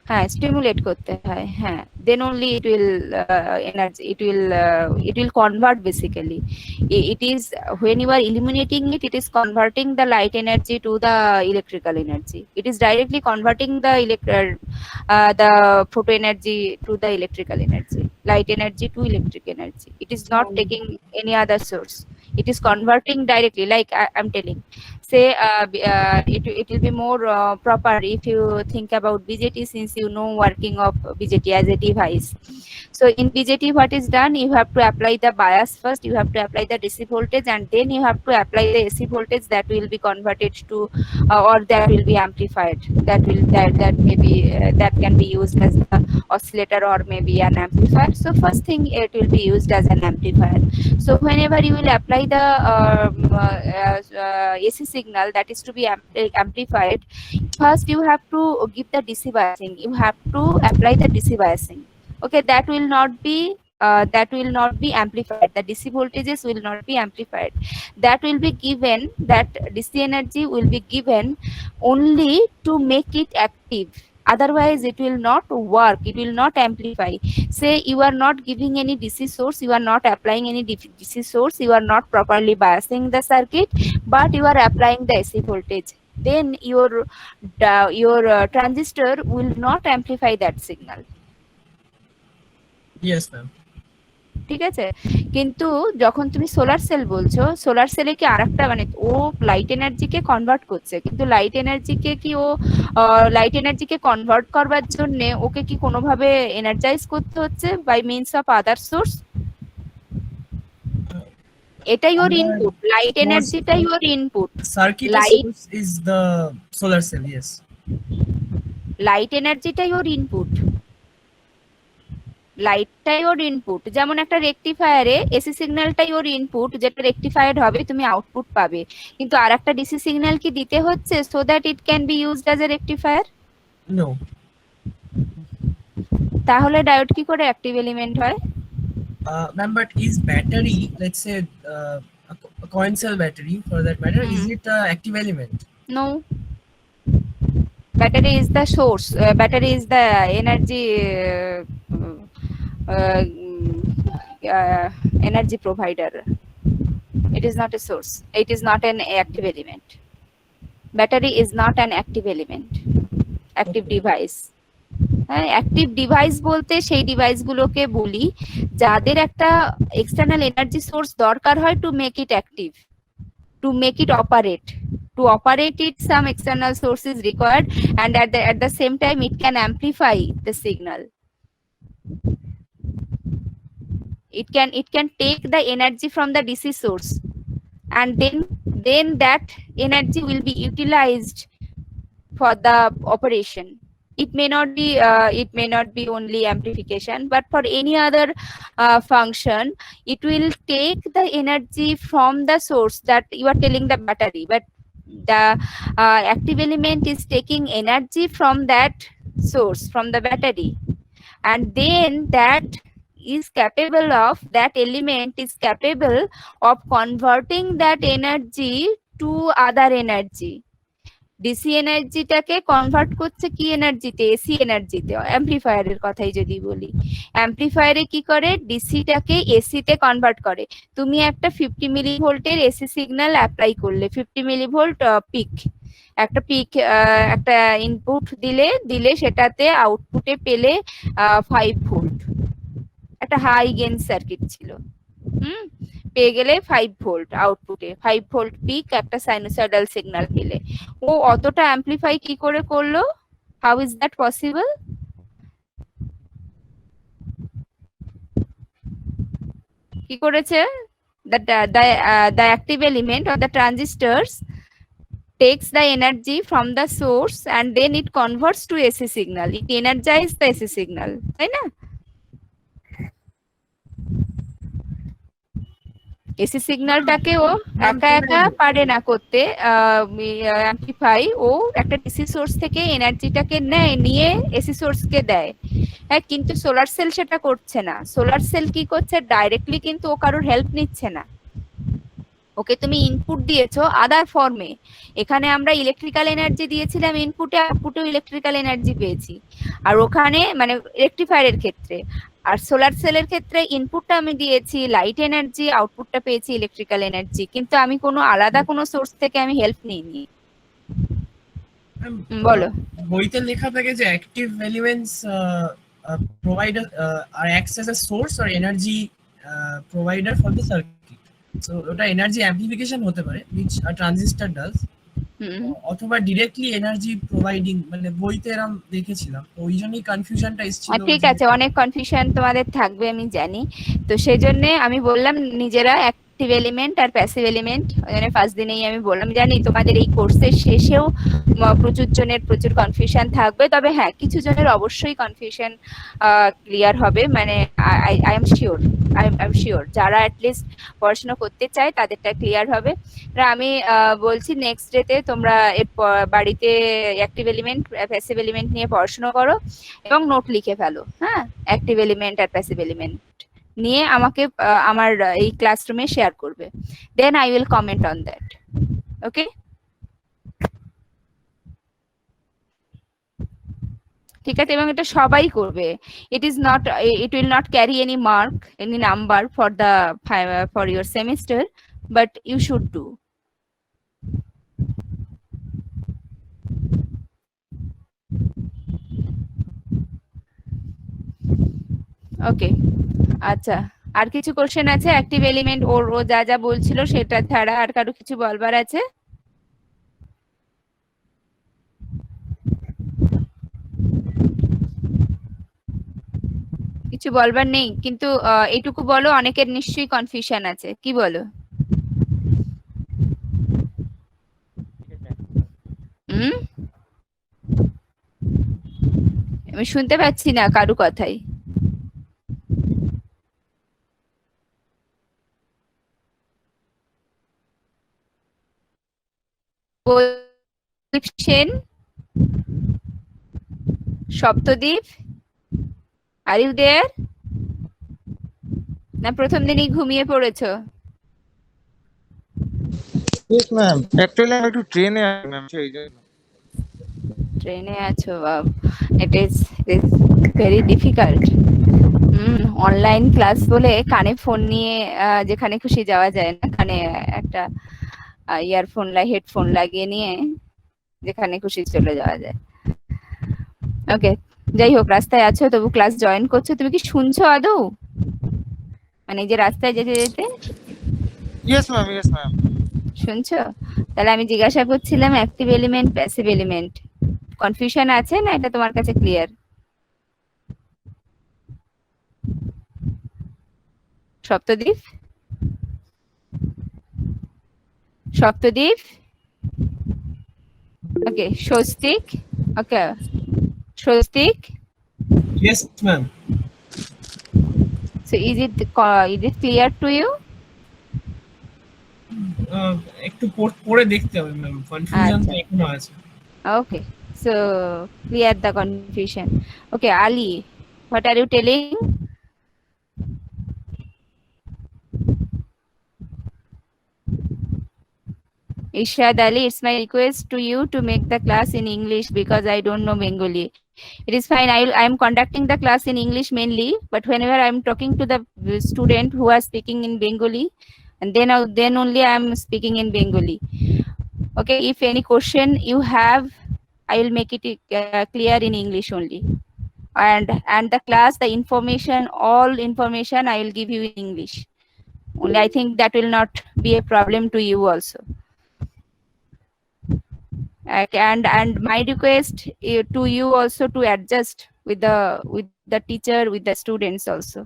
हाँ, stimulate करते हैं, हाँ. Then only it will energy. It will convert basically. It is when you are illuminating it, it is converting the light energy to the electrical energy. It is directly converting the photo energy to the electrical energy, light energy to electric energy. It is not taking any other source. It is converting directly, like I'm telling. say it will be more proper if you think about BJT, since you know working of BJT as a device. So in BJT, what is done? You have to apply the bias first. You have to apply the DC voltage, and then you have to apply the AC voltage that will be converted to, or that will be amplified. That maybe that can be used as the oscillator or maybe an amplifier. So first thing, it will be used as an amplifier. So whenever you will apply the AC signal that is to be amplified, first you have to give the DC biasing. You have to apply the DC biasing. Okay, that will not be amplified. The DC voltages will not be amplified. That will be given, that DC energy will be given only to make it active. Otherwise it will not work, it will not amplify. Say you are not giving any DC source, you are not applying any DC source, you are not properly biasing the circuit, but you are applying the AC voltage, then your transistor will not amplify that signal. Yes, ma'am. ঠিক আছে, কিন্তু যখন তুমি solar cell বলছো, solar সেলে কি আরেকটা মানে ও লাইট এনার্জিকে কনভার্ট করছে, কিন্তু লাইট এনার্জিকে কনভার্ট করবার জন্য ওকে কি কোনোভাবে এনার্জাইজ করতে হচ্ছে by means of other source? এটাই ওর ইনপুট, লাইট এনার্জিটাই ওর input. Circuit source is the solar cell, yes. Light এনার্জিটাই ওর ইনপুট, লাইটটাই ওর ইনপুট। যেমন একটা রেকটিফায়ারে এসি সিগন্যালটাই ওর ইনপুট, যেটা রেকটিফাইড হবে তুমি আউটপুট পাবে, কিন্তু আর একটা ডিসি সিগন্যাল কি দিতে হচ্ছে so that it can be used as a rectifier? No. তাহলে ডায়োড কি করে অ্যাক্টিভ এলিমেন্ট হয়? Ma'am, but is battery, let's say a coin cell battery for that matter, is it an active element? No. Battery is the source. Battery is the energy energy provider. It is not a source. It is not an active element. Battery is not an active element. Active device. Active device বলতে সেই ডিভাইসগুলোকে বলি যাদের একটা external energy source দরকার হয় to make it active, to make it operate. To operate it, some external source is required, and at the same time it can amplify the signal. It can take the energy from the DC source, and then that energy will be utilized for the operation. It may not be only amplification, but for any other function, it will take the energy from the source that you are telling the battery, but the active element is taking energy from that source, from the battery, and then that element is capable of converting that energy to other energy. DC এনার্জিটাকে convert করছে কি এনার্জিতে? AC এনার্জিতে। অ্যাম্পলিফায়ারের কথাই যদি বলি, অ্যাম্পলিফায়ারে কি করে? ডিসিটাকে এসিতে convert করে। তুমি একটা 50 মিলি ভোল্টের এসি সিগন্যাল অ্যাপ্লাই করলে, 50 মিলি ভোল্ট পিক, একটা ইনপুট দিলে সেটাতে আউটপুটে পেলে 5 ভোল্ট, একটা হাই গেইন সার্কিট ছিল, পেয়ে গেলে 5 ভোল্ট আউটপুটে, 5 ভোল্ট পিক একটা সাইনোসয়েডাল সিগন্যাল পেলে। ও অতটা অ্যাম্পলিফাই কি করে করলো? How is that possible? কি করেছে? the active element or the transistors takes the energy from the source and then it converts to AC signal. It energizes the AC signal, তাই না? AC সিগন্যালটাকে ও একা পারে না করতে অ্যাম্পলিফাই, ও একটা ডিসি সোর্স থেকে এনার্জিটাকে নিয়ে এসি সোর্সকে দেয়। হ্যাঁ, কিন্তু সোলার সেল সেটা করছে না। সোলার সেল কি করছে? ডাইরেক্টলি কিন্তু ও কারোর হেল্প নিচ্ছে না। ওকে তুমি ইনপুট দিয়েছো আদার ফর্মে, এখানে আমরা ইলেকট্রিক্যাল এনার্জি দিয়েছিলাম ইনপুটে, আউটপুটেও ইলেকট্রিক্যাল এনার্জি পেয়েছি, আর ওখানে মানে রেকটিফায়ারের ক্ষেত্রে। আর সোলার সেলের ক্ষেত্রে ইনপুটটা আমি দিয়েছি লাইট এনার্জি, আউটপুটটা পেয়েছি ইলেকট্রিক্যাল এনার্জি, কিন্তু আমি কোনো আলাদা কোনো সোর্স থেকে আমি হেল্প নিইনি। বলো। বইতে লেখা থাকে যে অ্যাক্টিভ এলিমেন্টস প্রোভাইড আর acts as a source or energy provider for the circuit. So ওটা এনার্জি অ্যাম্পলিফিকেশন হতে পারে which a transistor does, অথবা ডিরেক্টলি এনার্জি প্রোভাইডিং, মানে বইতে এরকম দেখেছিলাম, তো ওই জন্যই কনফিউশনটা এসেছিল। ঠিক আছে, অনেক কনফিউশন তোমাদের থাকবে আমি জানি, তো সেই জন্য আমি বললাম নিজেরা অ্যাক্টিভ এলিমেন্ট আর প্যাসিভ এলিমেন্ট, মানে ফার্স্ট দিনেই আমি বললাম, জানি তোমাদের এই কোর্সের শেষেও প্রচুর জনের প্রচুর কনফিউশন থাকবে, তবে হ্যাঁ কিছু জনের অবশ্যই কনফিউশন ক্লিয়ার হবে, মানে আই এম শিওর যারা অ্যাটলিস্ট পড়াশোনা করতে চায় তাদেরটা ক্লিয়ার হবে। আমি বলছি নেক্সট ডেতে তোমরা বাড়িতে অ্যাক্টিভ এলিমেন্ট প্যাসিভ এলিমেন্ট নিয়ে পড়াশোনা করো এবং নোট লিখে ফেলো, হ্যাঁ, অ্যাক্টিভ এলিমেন্ট আর প্যাসিভ এলিমেন্ট নিয়ে আমাকে আমার এই ক্লাসরুমে শেয়ার করবে, then I will comment on that. Okay, ঠিক আছে, এবং এটা সবাই করবে, it will not carry any mark, any number for your semester, but you should do. Okay, আচ্ছা, আর কিছু কোশ্চেন আছে অ্যাক্টিভ এলিমেন্ট ও যা যা বলছিল সেটা ছাড়া আর কারো কিছু বলবার আছে? কিছু বলবার নেই, কিন্তু এইটুকু বলো, অনেকের নিশ্চয়ই কনফিউশন আছে, কি বলো? আমি শুনতে পাচ্ছি না কারু কথাই। Sen, Saptadwip, are you there? না প্রথম দিনই ঘুমিয়ে পড়েছো? Yes, ma'am. Actually, I'm to train, ma'am. ট্রেনে আছো? It is very difficult. Online class বলে কানে ফোন নিয়ে যেখানে খুশি যাওয়া যায় না, কানে একটা ইয়ারফোন হেডফোন লাগিয়ে নিয়ে যেখানে খুশি চলে যাওয়া যায়। ওকে, যাই হোক, রাস্তায় আছো তবু ক্লাস জয়েন করছো, তুমি কি শুনছো আদৌ, মানে যে রাস্তায় যেতে যেতে? Yes, ma'am. Yes, ma'am. শুনছো? তাহলে আমি জিজ্ঞাসা করছিলাম active element passive element, confusion আছে না এটা তোমার কাছে clear? Saptadwip, okay, Swastik, okay, Swastik, yes ma'am. So is it clear to you? একটু পড়ে দেখতে হবে ম্যাম, কনফিউশন তো এখনো আছে। Okay, so clear the confusion. Okay, Ali, what are you telling? Ishad Ali, it's my request to you to make the class in English because I don't know Bengali. It is fine. I am conducting the class in English mainly, but whenever I am talking to the student who are speaking in Bengali, and then only I am speaking in Bengali. Okay, if any question you have, I will make it clear in English only. And the class, the information, all information I will give you in English. Only I think that will not be a problem to you also. And my request to you also to adjust with the teacher, with the students also.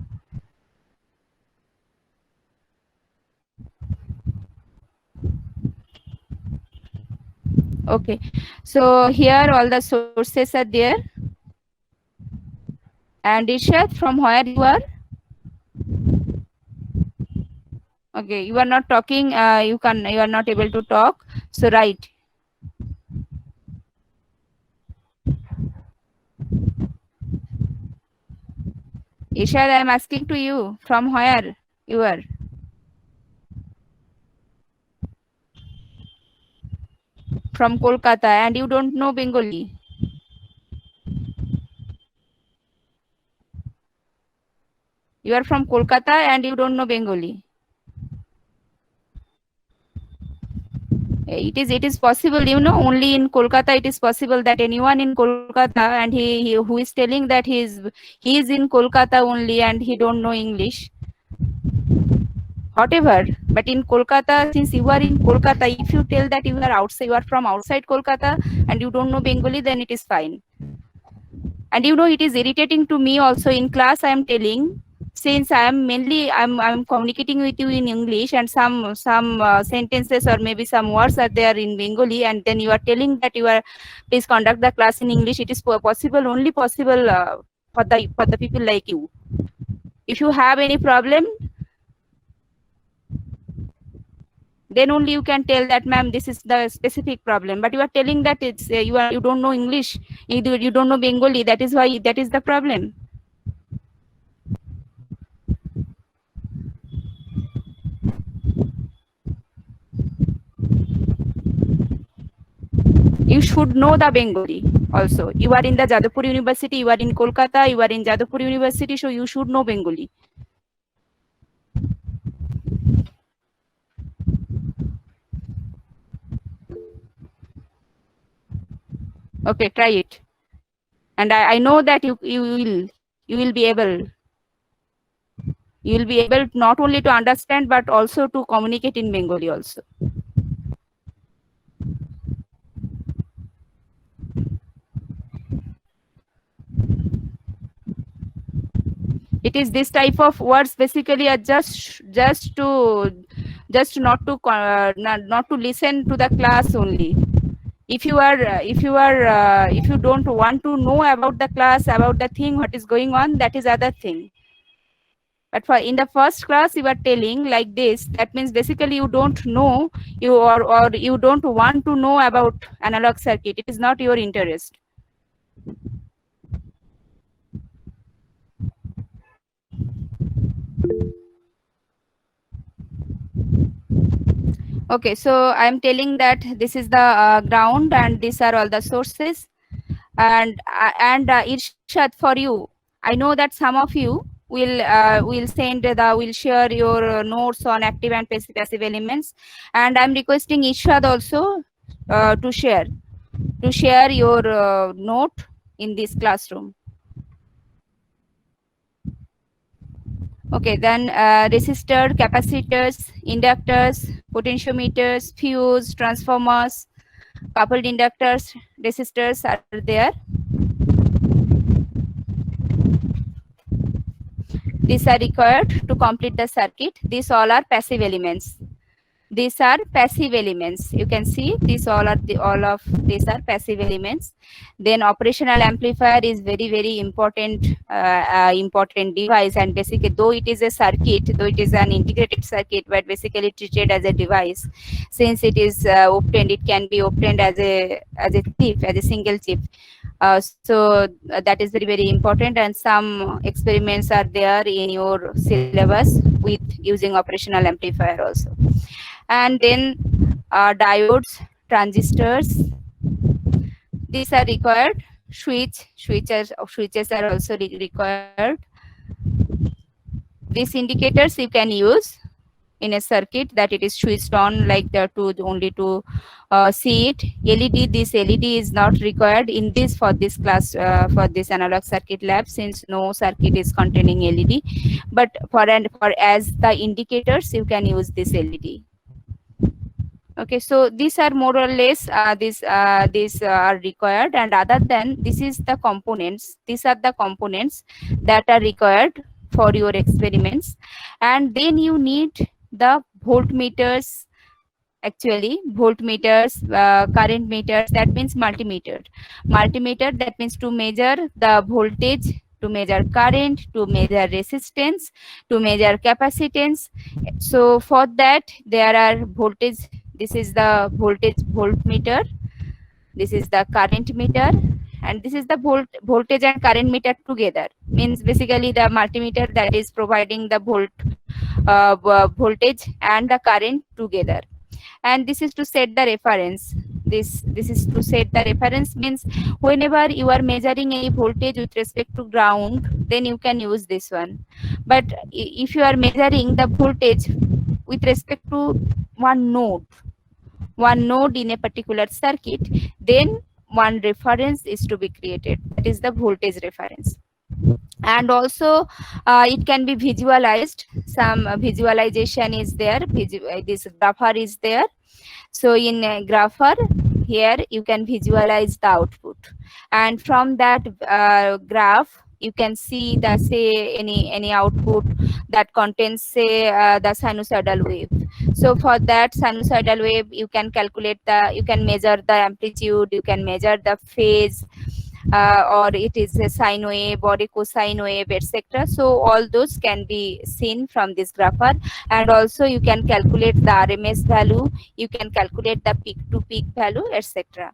Okay, so here all the sources are there. And Ishad, from where you are? Okay, you are not talking, you are not able to talk, so write. Ishad, I am asking to you, from where you are? From Kolkata, and you don't know Bengali. You are from Kolkata and you don't know Bengali. It is possible, you know, only in Kolkata it is possible that anyone in Kolkata, and he who is telling that he is in Kolkata only and he don't know English. whatever. But in Kolkata, since you are in Kolkata, if you tell that you are outside, you are from outside Kolkata and you don't know Bengali, then it is fine. And you know, it is irritating to me also in class. I am telling, since I am mainly I'm communicating with you in English, and some sentences or maybe some words are there in Bengali, and then you are telling that you are please conduct the class in English. It is possible, only possible for the people like you. If you have any problem, then only you can tell that, ma'am, this is the specific problem. But you are telling that it's you don't know English, you don't know Bengali. That is why that is the problem. You should know the Bengali also. You are in the Jadavpur University, you are in Kolkata, you are in Jadavpur University, so you should know Bengali. Okay, try it. And I know that you will be able. You will be able not only to understand but also to communicate in Bengali also. It is this type of words basically are just not to listen to the class only. If you don't want to know about the class, about the thing what is going on, that is other thing. But for in the first class you are telling like this, that means basically you don't know, or you don't want to know about analog circuit. It is not your interest. Okay, so I am telling that this is the ground and these are all the sources. And Irshad, for you, I know that some of you will share your notes on active and passive elements, and I'm requesting Irshad also to share your note in this classroom. Okay, then resistor, capacitors, inductors, potentiometers, fuse, transformers, coupled inductors, resistors are there. These are required to complete the circuit. These all are passive elements. These are passive elements. You can see these all of these are passive elements. Then operational amplifier is very important important device, and basically though it is a circuit, though it is an integrated circuit, but basically treated as a device. Since it is obtained, it can be obtained as a chip, as a single chip. So that is very important, and some experiments are there in your syllabus with using operational amplifier also. And then diodes, transistors, these are required. Switches are also required. These indicators you can use in a circuit that it is switched on, like the only to see it. LED, this LED is not required in this for this class, for this analog circuit lab, since no circuit is containing LED. But for as the indicators, you can use this LED. Okay, so these are more or less these are required, and other than this is the components. These are the components that are required for your experiments. And then you need the voltmeters, actually voltmeters, current meters, that means multimeter. Multimeter, that means to measure the voltage, to measure current, to measure resistance, to measure capacitance. So for that there are voltage. This is the voltage voltmeter, this is the current meter, and this is the voltage and current meter together. Means basically the multimeter that is providing the voltage and the current together. And this is to set the reference. This is to set the reference, means whenever you are measuring any voltage with respect to ground, then you can use this one. But if you are measuring the voltage with respect to one node in a particular circuit, then one reference is to be created. That is the voltage reference. And also it can be visualized. Some visualization is there. This grapher is there. So in grapher, here you can visualize the output, and from that graph you can see the say any output that contains say the sinusoidal wave. So for that sinusoidal wave you can calculate you can measure the amplitude, you can measure the phase, or it is a sine wave or a cosine wave, etc. So all those can be seen from this grapher. And also you can calculate the RMS value, you can calculate the peak to peak value, etc.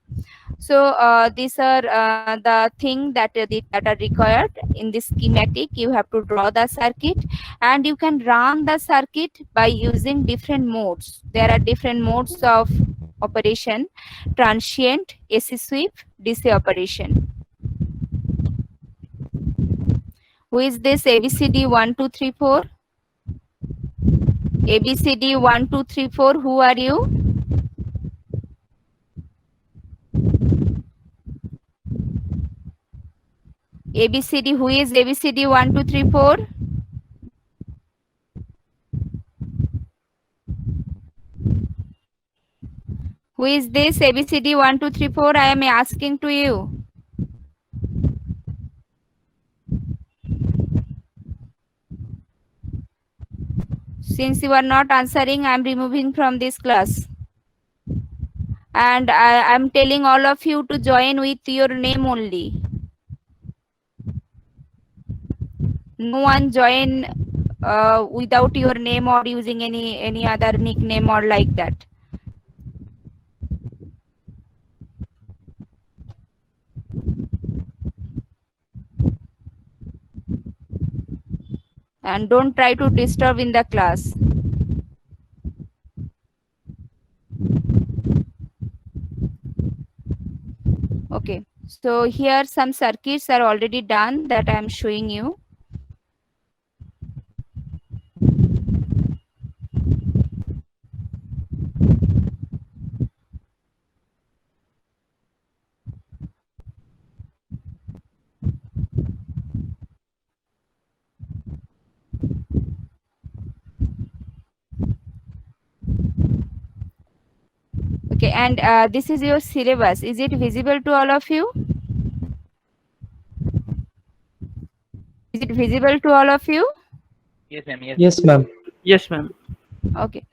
So these are the thing that are required in this schematic. You have to draw the circuit, and you can run the circuit by using different modes. There are different modes of operation: transient, AC sweep, DC operation. Who is this ABCD 1 2 3 4? ABCD 1 2 3 4. Who are you? ABCD. Who is ABCD 1 2 3 4? Who is this ABCD 1 2 3 4? I am asking to you. Since you are not answering, I am removing from this class. And I am telling all of you to join with your name only. No one join without your name or using any other nickname or like that. And don't try to disturb in the class. Okay, so here some circuits are already done that I am showing you. Okay, and this is your syllabus. Is it visible to all of you? Is it visible to all of you? Yes, ma'am. Yes, ma'am. Yes, ma'am. Okay,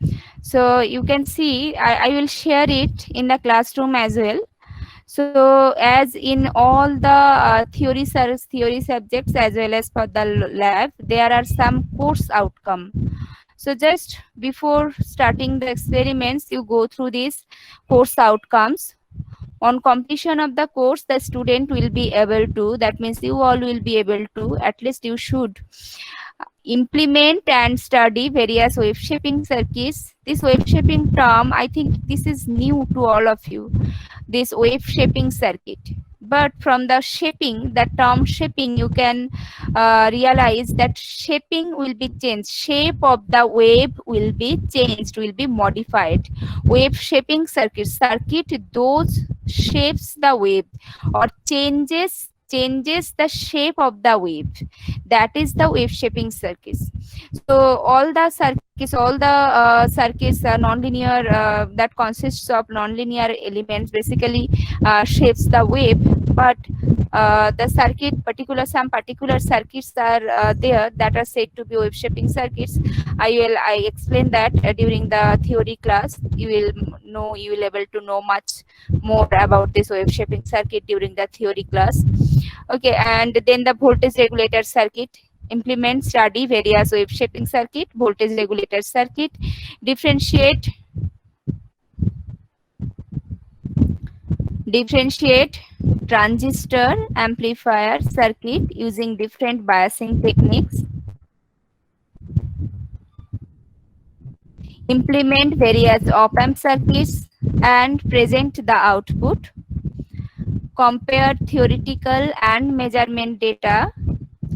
so you can see I will share it in the classroom as well. So as in all the theory subjects as well as for the lab, there are some course outcome. So just before starting the experiments, you go through these course outcomes. On completion of the course, the student will be able to, that means you all will be able to, at least you should implement and study various wave shaping circuits. This wave shaping term, I think this is new to all of you, this wave shaping circuit. But from the shaping, the term shaping, you can realize that shaping will be changed. Shape of the wave will be changed, will be modified. Wave shaping circuit, those shapes the wave or changes the shape of the wave. That is the wave shaping circuits. So all the circuits are nonlinear, that consists of nonlinear elements, basically shapes the wave. But the circuit, some particular circuits are there that are said to be wave shaping circuits. I explain that during the theory class. You will able to know much more about this wave shaping circuit during the theory class. Okay, and then the voltage regulator circuit. Implement, study various wave shaping circuit, voltage regulator circuit, differentiate transistor amplifier circuit using different biasing techniques. Implement various op-amp circuits and present the output. Compare theoretical and measurement data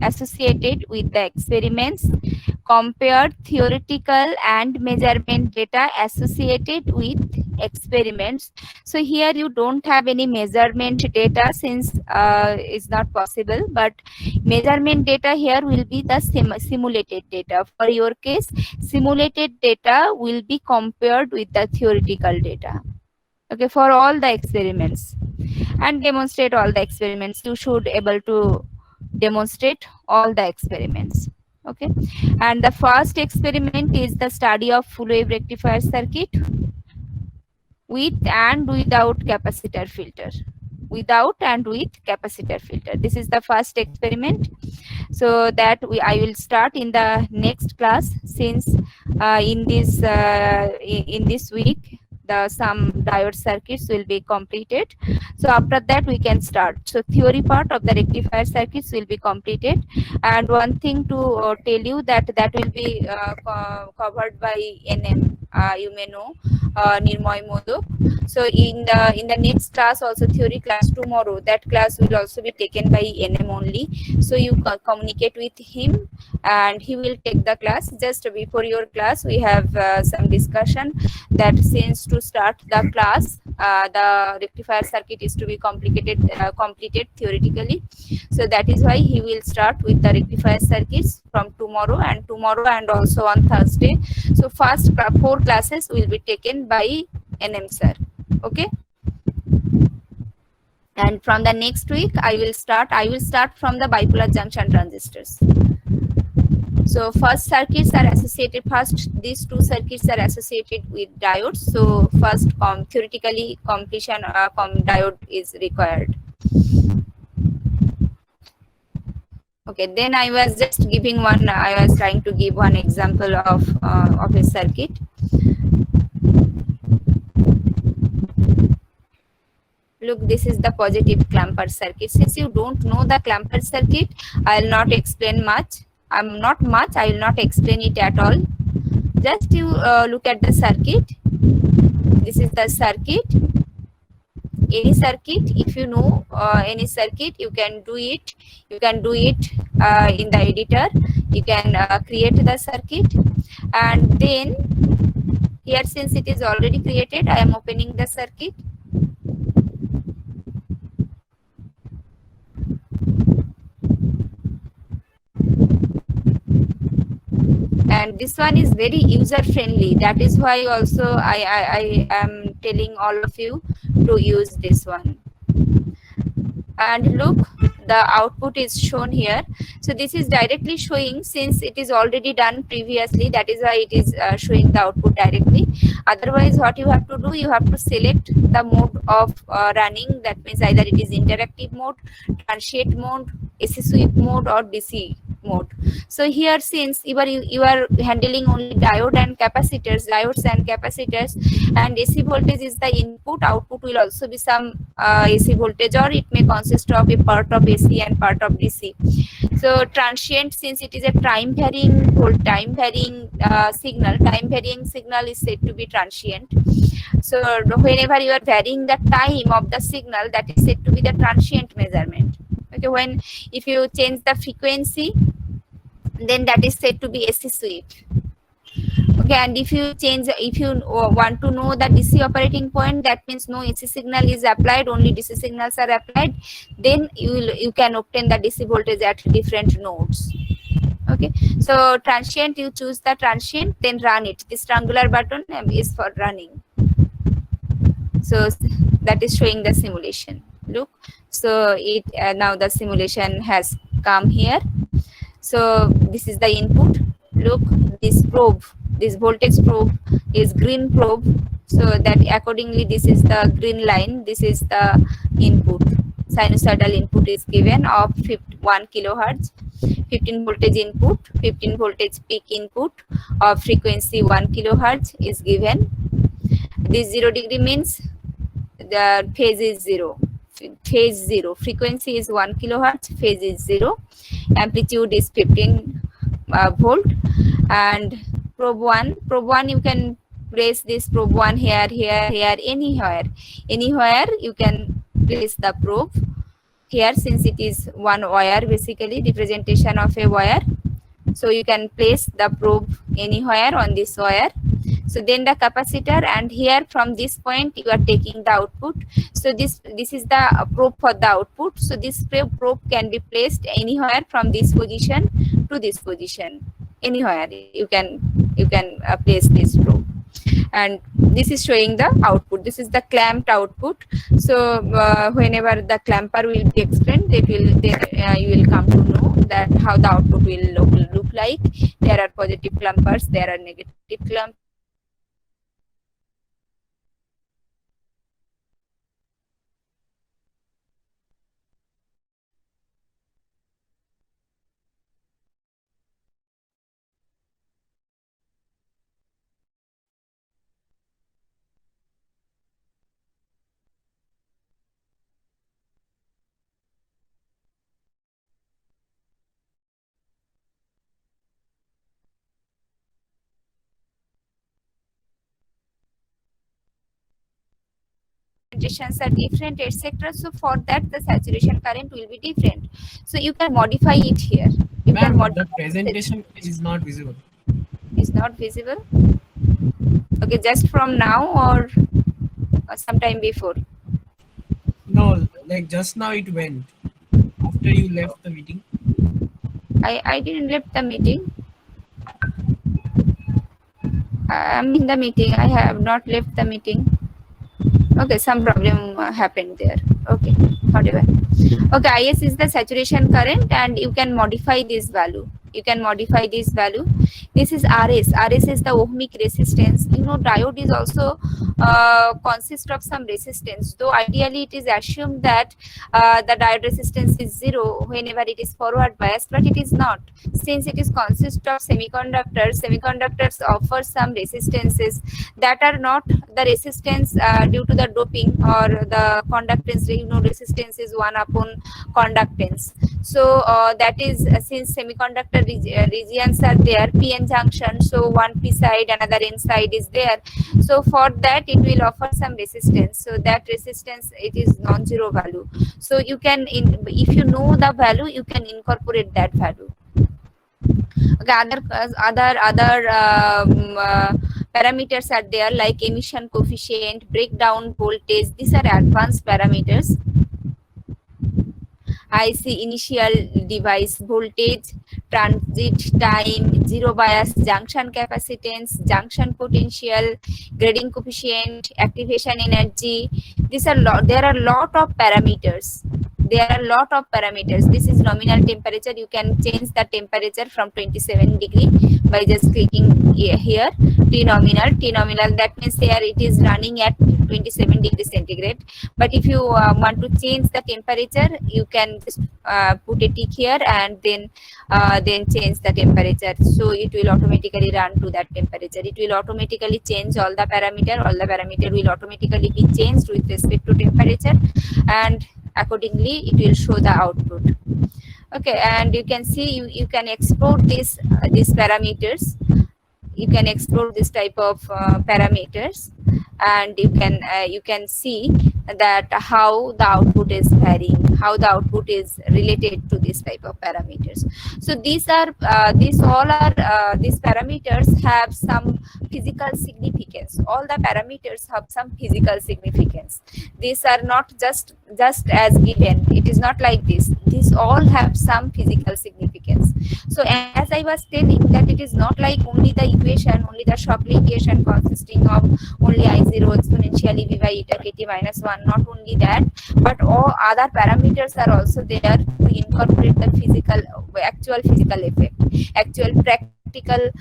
associated with the experiments. Compare theoretical and measurement data associated with experiments. So here you don't have any measurement data since it's not possible, but measurement data here will be the simulated data. For your case, simulated data will be compared with the theoretical data. Okay, for all the experiments, and demonstrate all the experiments. You should able to demonstrate all the experiments. Okay, and the first experiment is the study of full wave rectifier circuit with and without capacitor filter. Without and with capacitor filter. This is the first experiment. So that I will start in the next class, since in this week some diode circuits will be completed. So after that we can start. So theory part of the rectifier circuits will be completed, and one thing to tell you that will be covered by NM. You may know Nirmoy Modak. So in the next class, also theory class tomorrow, that class will also be taken by NM only. So you communicate with him and he will take the class. Just before your class we have some discussion that since to start the class the rectifier circuit is to be completed theoretically. So that is why he will start with the rectifier circuits from tomorrow and also on Thursday. So first 4 classes will be taken by NM sir. Okay, and from the next week I will start from the bipolar junction transistors. So first circuits are associated, these 2 circuits are associated with diodes. So first theoretically completion diode is required. Okay, then I was just giving I was trying to give one example of a circuit. Look, this is the positive clamper circuit. Since you don't know the clamper circuit, I will not explain much. I will not explain it at all. Just you look at the circuit. This is the circuit. Any circuit, if you know any circuit, you can do it. You can do it in the editor. You can create the circuit, and then here, since it is already created, I am opening the circuit. And this one is very user friendly. That is why also I am telling all of you to use this one. And look, the output is shown here. So this is directly showing, since it is already done previously, that is why it is showing the output directly. Otherwise, what you have to do, you have to select the mode of running. That means either it is interactive mode, transient mode, AC sweep mode, or DC mode. So here, since you are handling only diodes and capacitors, and AC voltage is the input, output will also be some AC voltage, or it may consist of a part of AC and part of DC. So transient, since it is a time varying signal is said to be transient. So whenever you are varying the time of the signal, that is said to be the transient measurement. Okay, if you change the frequency, then that is said to be AC sweep. Okay, and if you want to know the DC operating point, that means no AC signal is applied, only DC signals are applied, then you can obtain the DC voltage at different nodes. Okay, so transient, you choose the transient, then run it. This triangular button is for running. So that is showing the simulation. Look, so it now the simulation has come here. So this is the input. Look, this probe, this voltage probe is green probe. So that accordingly, this is the green line. This is the input. Sinusoidal input is given of 1 kilohertz. 15 voltage input, 15 voltage peak input of frequency 1 kilohertz is given. This 0 degree means the phase is 0. Phase 0. Frequency is 1 kilohertz. Phase is 0. Amplitude is 15 volt. And probe 1 you can place this probe 1 here, anywhere you can place the probe here, since it is one wire, basically representation of a wire. So you can place the probe anywhere on this wire. So then the capacitor, and here from this point you are taking the output. So this is the probe for the output. So this probe can be placed anywhere from this position to this position. Anywhere you can place this probe, and this is showing the output. This is the clamped output. So whenever the clamper will be explained, you will come to know that how the output will look like. There are positive clampers, there are negative clampers. Concentrations are different, etc. So for that the saturation current will be different. So you can modify it here. You can Ma'am, modify the presentation is not visible. Is not visible. Okay, just from now or sometime before? No, like just now it went after you left the meeting. I didn't left the meeting. I'm in the meeting. I have not left the meeting. Okay, some problem happened there. Okay, whatever. Okay, IS is the saturation current, and you can modify this value. You can modify this value. This is RS. RS is the ohmic resistance. You know, diode is also consists of some resistance. Though ideally it is assumed that the diode resistance is 0 whenever it is forward biased, but it is not. Since it is consist of semiconductors, semiconductors offer some resistances that are not the resistance due to the doping or the conductance. You know, resistance is 1 upon conductance. So that is since semiconductor regions are there, PN junction, so one P side, another N side is there. So for that it will offer some resistance. So that resistance, it is non-zero value. So you can, if you know the value, you can incorporate that value. Okay, other parameters are there, like emission coefficient, breakdown voltage. These are advanced parameters. IC initial device voltage, transit time, zero bias, junction capacitance, junction potential, grading coefficient, activation energy. There are a lot of parameters. This is nominal temperature. You can change the temperature from 27 degree by just clicking here. T nominal, that means here it is running at 27 degrees centigrade. But if you want to change the temperature, you can just put a tick here and then change the temperature. So it will automatically run to that temperature. It will automatically change all the parameter. All the parameter will automatically be changed with respect to temperature, and accordingly it will show the output. Okay, and you can see you can export these parameters. You can explore this type of parameters, and you can see that how the output is varying, how the output is related to this type of parameters. So these parameters have some physical significance. All the parameters have some physical significance. These are not just as given. It is not like this. These all have some physical significance. So as I was telling, that it is not like only the equation, only the Shockley equation consisting of only I0 exponentially V by eta kt minus 1. Not only that, but all other parameters are also there to incorporate the actual physical effect, actual practical.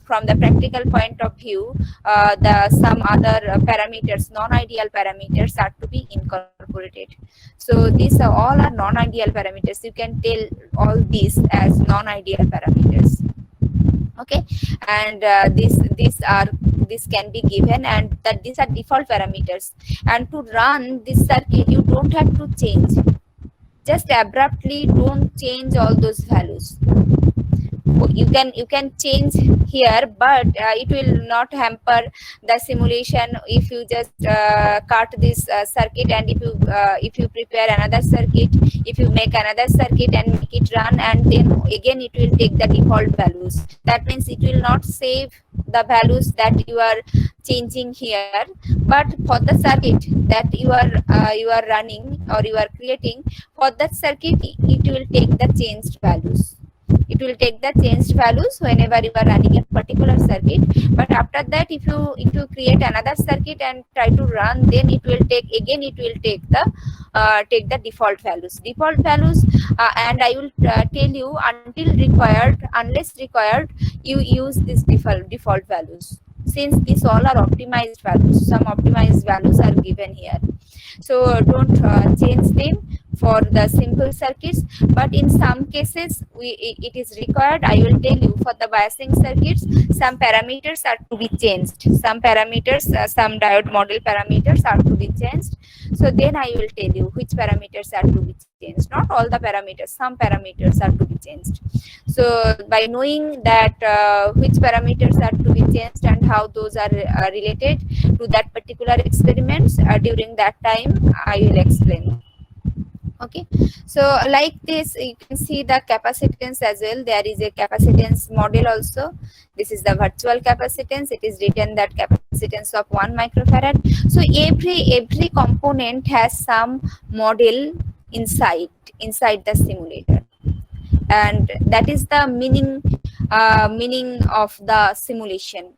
From the practical point of view, some other parameters, non-ideal parameters, are to be incorporated. So these all are non-ideal parameters. You can tell all these as non-ideal parameters. Okay, and this can be given, and that these are default parameters. And to run this circuit, you don't have to change. Just abruptly don't change all those values. you can change here, but it will not hamper the simulation if you just cut this circuit, and if you prepare another circuit, if you make another circuit and make it run, and then again it will take the default values. That means it will not save the values that you are changing here, but for the circuit that you are running or you are creating, for that circuit it will take the changed values. It will take the changed values whenever you are running a particular circuit. But after that, if you create another circuit and try to run, then it will take the default values. And I will tell you, unless required, you use this default values. Since these all are optimized values, some optimized values are given here. So don't change them for the simple circuits, but in some cases it is required. I will tell you, for the biasing circuits, some parameters are to be changed. Some diode model parameters are to be changed. So then I will tell you which parameters are to be changed. Not all the parameters, some parameters are to be changed. So by knowing that which parameters are to be changed and how those are related to that particular experiments, during that time I will explain. Okay, so like this you can see the capacitance as well. There is a capacitance model also. This is the virtual capacitance. It is written that capacitance of 1 microfarad. So every component has some model inside the simulator, and that is the meaning of the simulation.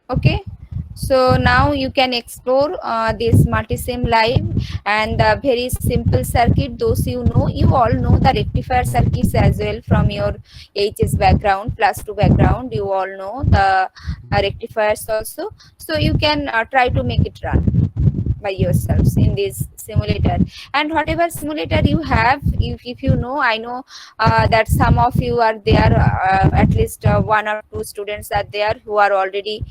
Okay, so now you can explore this multisim live and the very simple circuit. Those you all know the rectifier circuits as well from your HS background, +2 background. You all know the rectifiers also. So you can try to make it run by yourselves in this simulator. And whatever simulator you have, if you know, I know that some of you are there, at least 1 or 2 students are there who are already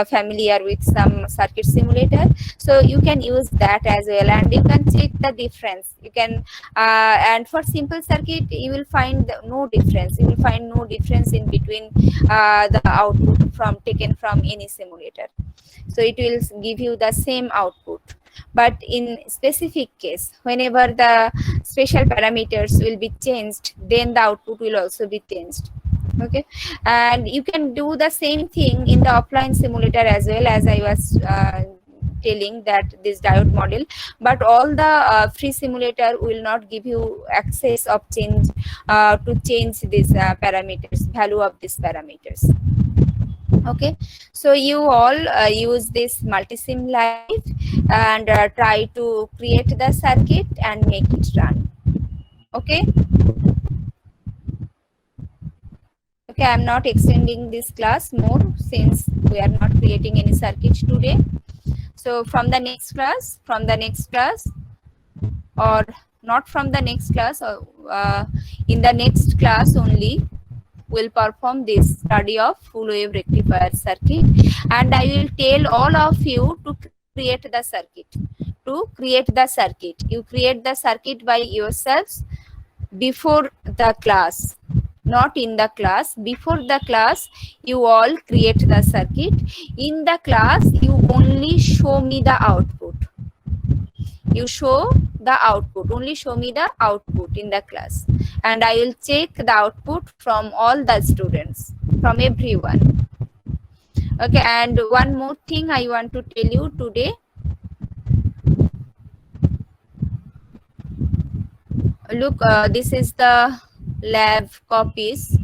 familiar with some circuit simulator. So you can use that as well, and you can check the difference. You can and for simple circuit you will find no difference. You will find no difference in between the output taken from any simulator. So it will give you the same output. But in specific case, whenever the special parameters will be changed, then the output will also be changed. Okay, and you can do the same thing in the offline simulator as well, as I was telling that this diode model. But all the free simulator will not give you access of change to change these parameters, value of these parameters. Okay, so you all use this multisim live and try to create the circuit and make it run. Okay, I'm not extending this class more since we are not creating any circuit today. So from the next class, or not from the next class, or in the next class only, will perform this study of full wave rectifier circuit, and I will tell all of you to create the circuit. You create the circuit by yourselves before the class, not in the class. Before the class you all create the circuit. In the class you only show me the output. You show the output, only show me the output in the class, and I will check the output from all the students, from everyone. Okay, and one more thing I want to tell you today. Look, this is the lab copies.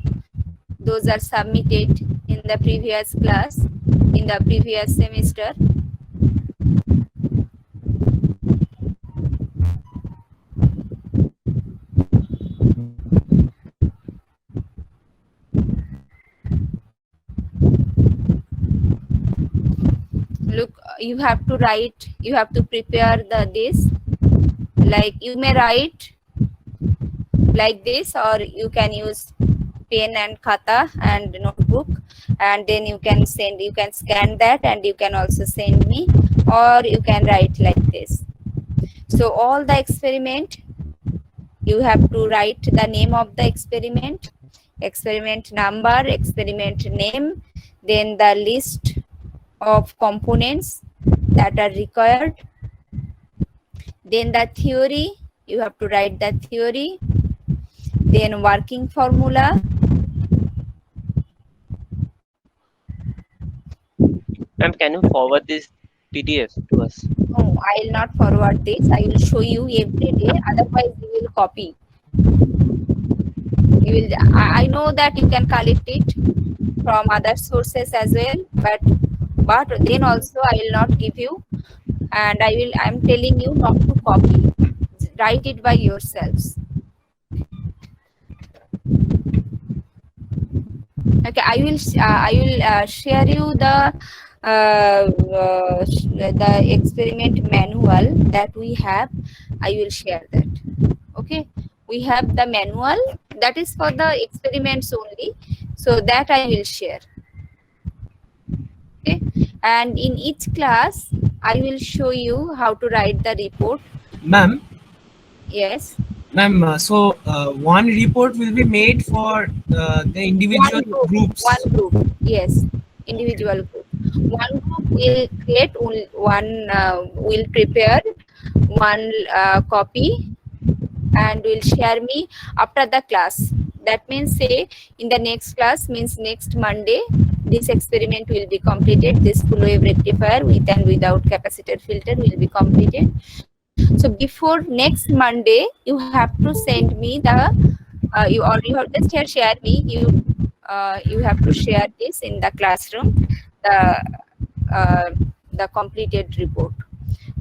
Those are submitted in the previous class, in the previous semester. Look, you have to write, you have to prepare this, like you may write like this, or you can use pen and khata and notebook, and then you can scan that and you can also send me, or you can write like this. So all the experiment you have to write the name of the experiment, experiment number, experiment name, then the list of components that are required, then the theory, you have to write the theory, then working formula. Ma'am, can you forward this PDF to us? No, I will not forward this. I will show you every day. Otherwise, you will copy. You will. I know that you can collect it from other sources as well, but then also I will not give you, and I am telling you not to copy. Write it by yourselves. Okay, I will share you the experiment manual that we have. I will share that. Okay, we have the manual that is for the experiments only, so that I will share. Okay, and in each class I will show you how to write the report. Ma'am. Yes. Ma'am, so one report will be made for the individual groups. One group, yes, individual group. One group will create one, will prepare one copy and will share me after the class. That means, say, in the next class, means next Monday, this experiment will be completed. This full wave rectifier with and without capacitor filter will be completed. So before next Monday, you have to send me the, you have just share me, you have to share this in the classroom, the completed report.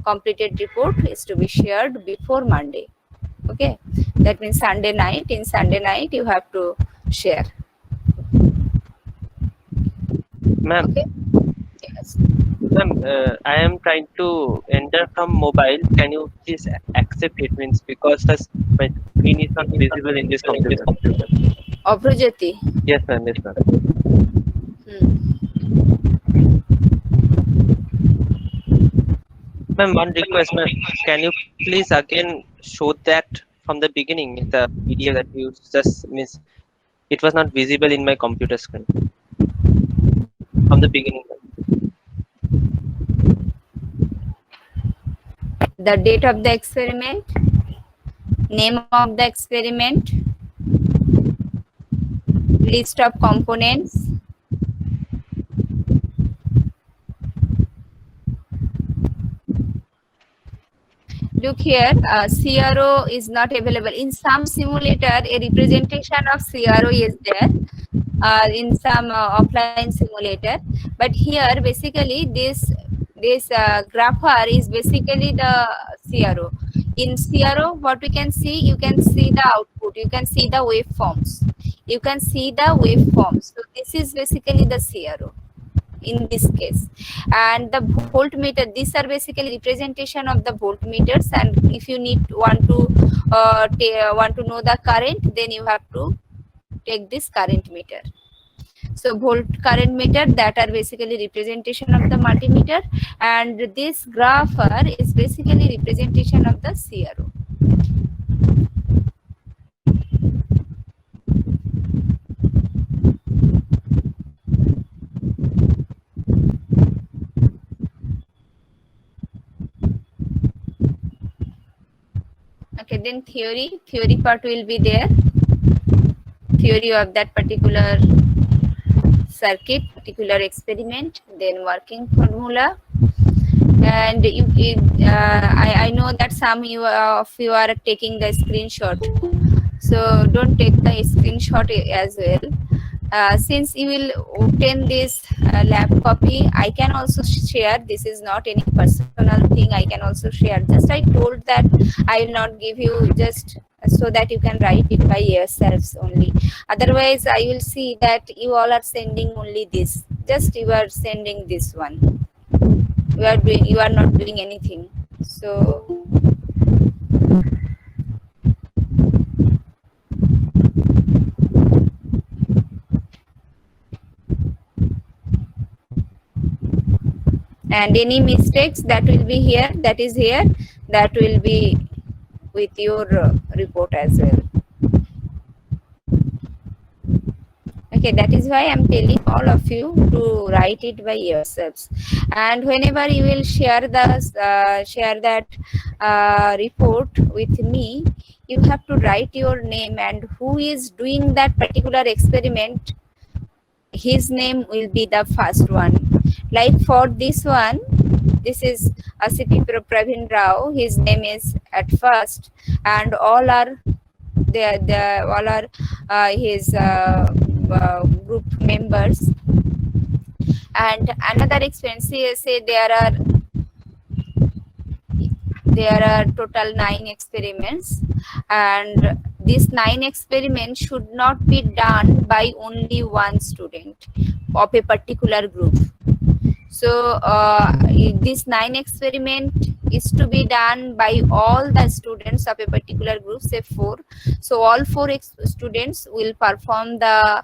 Completed report is to be shared before Monday. Okay, that means Sunday night. In Sunday night, you have to share. Ma'am. Okay. Yes. Ma'am, I am trying to enter from mobile. Can you please accept it? Means because my screen is not visible in this computer. Abrojyoti. Yes, ma'am. Yes, ma'am. Ma'am, one request, ma'am. Can you please again show that from the beginning? The video that you just missed. It was not visible in my computer screen. From the beginning. The date of the experiment, name of the experiment, list of components, look here, CRO is not available. In some simulator, a representation of CRO is there in some offline simulator. But here, basically, this grapher is basically the CRO. In CRO, what we can see, you can see the output, you can see the waveforms. You can see the waveforms. So this is basically the CRO in this case. And the voltmeter, these are basically representation of the voltmeters. And if you want to know the current, then you have to take this current meter. So volt current meter, that are basically representation of the multimeter, and this grapher is basically representation of the CRO. Okay, then theory part will be there. Theory of that particular circuit, particular experiment, then working formula. And I know that some of you are taking the screenshot, so don't take the screenshot as well. Since you will obtain this lab copy, I can also share. This is not any personal thing. I can also share. Just I told that I will not give you, just so that you can write it by yourselves only. Otherwise, I will see that you all are sending only this. Just you are sending this one. You are not doing anything. So and any mistakes that will be here, that is here, that will be with your report as well. Okay, that is why I'm telling all of you to write it by yourselves. And whenever you will share that report with me, you have to write your name and who is doing that particular experiment. His name will be the first one. Like for this one, this is ACP Praveen Rao. His name is at first, and all are his group members. And another expense, say there are total 9 experiments, and these 9 experiments should not be done by only one student of a particular group. So this 9 experiment is to be done by all the students of a particular group, say 4. So all 4 students will perform the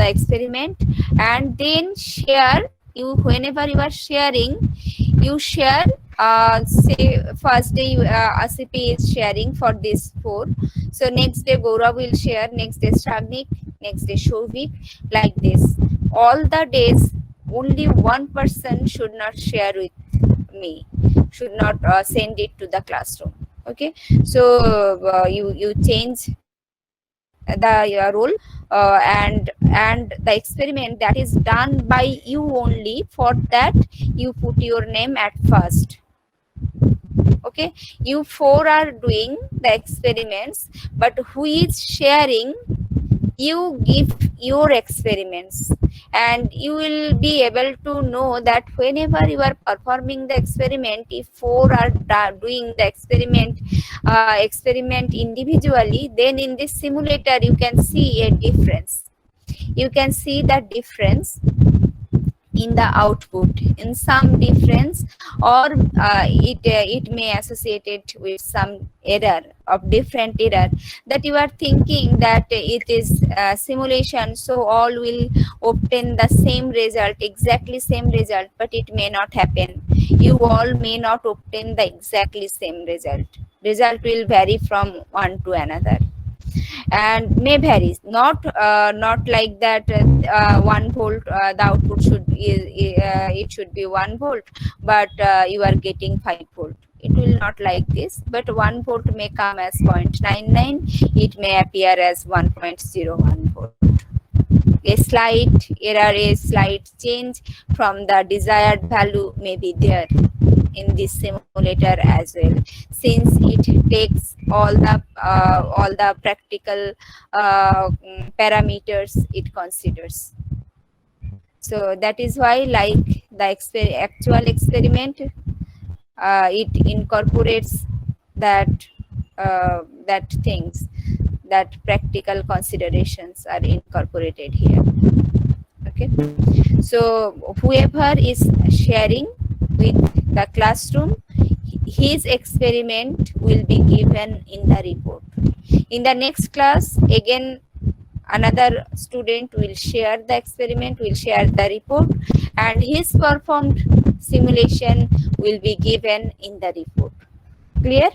experiment, and then share. You whenever you are sharing, you share. Say first day ACP is sharing for this 4. So next day Gaurav will share, next day Shravnik, next day Shovik, like this. All the days only one person should not share with me, should not send it to the classroom. Okay, so you change the role and the experiment that is done by you only, for that you put your name at first. Okay, you 4 are doing the experiments, but who is sharing, you give your experiments, and you will be able to know that whenever you are performing the experiment, if 4 are doing the experiment individually, then in this simulator you can see a difference. You can see the difference in the output, in some difference, or it may associate it with some error of different error, that you are thinking that it is simulation, so all will obtain the same result, exactly same result, but it may not happen. You all may not obtain the exactly same result. Result will vary from one to another, and may vary, not like that 1 volt the output should it should be 1 volt, but you are getting 5 volt. It will not like this, but 1 volt may come as 0.99, it may appear as 1.01 volt. A slight error, a slight change from the desired value may be there in this simulator as well, since it takes all the practical parameters it considers. So that is why, like the actual experiment, it incorporates that things, that practical considerations are incorporated here. Okay, so whoever is sharing with the classroom, his experiment will be given in the report. In the next class, again another student will share the experiment, will share the report, and his performed simulation will be given in the report. Clear?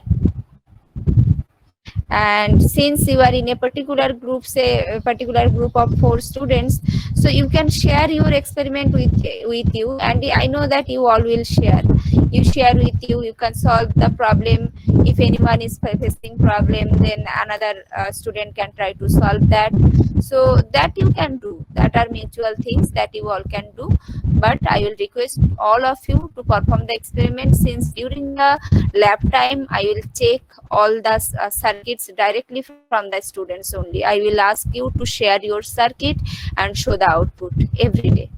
And since you are in a particular group, say a particular group of 4 students, so you can share your experiment with you, and I know that you all will share. You share with you can solve the problem. If anyone is facing problem, then another student can try to solve that. So that you can do. That are mutual things that you all can do. But I will request all of you to perform the experiment, since during the lab time I will check all the circuits directly from the students only. I will ask you to share your circuit and show the output every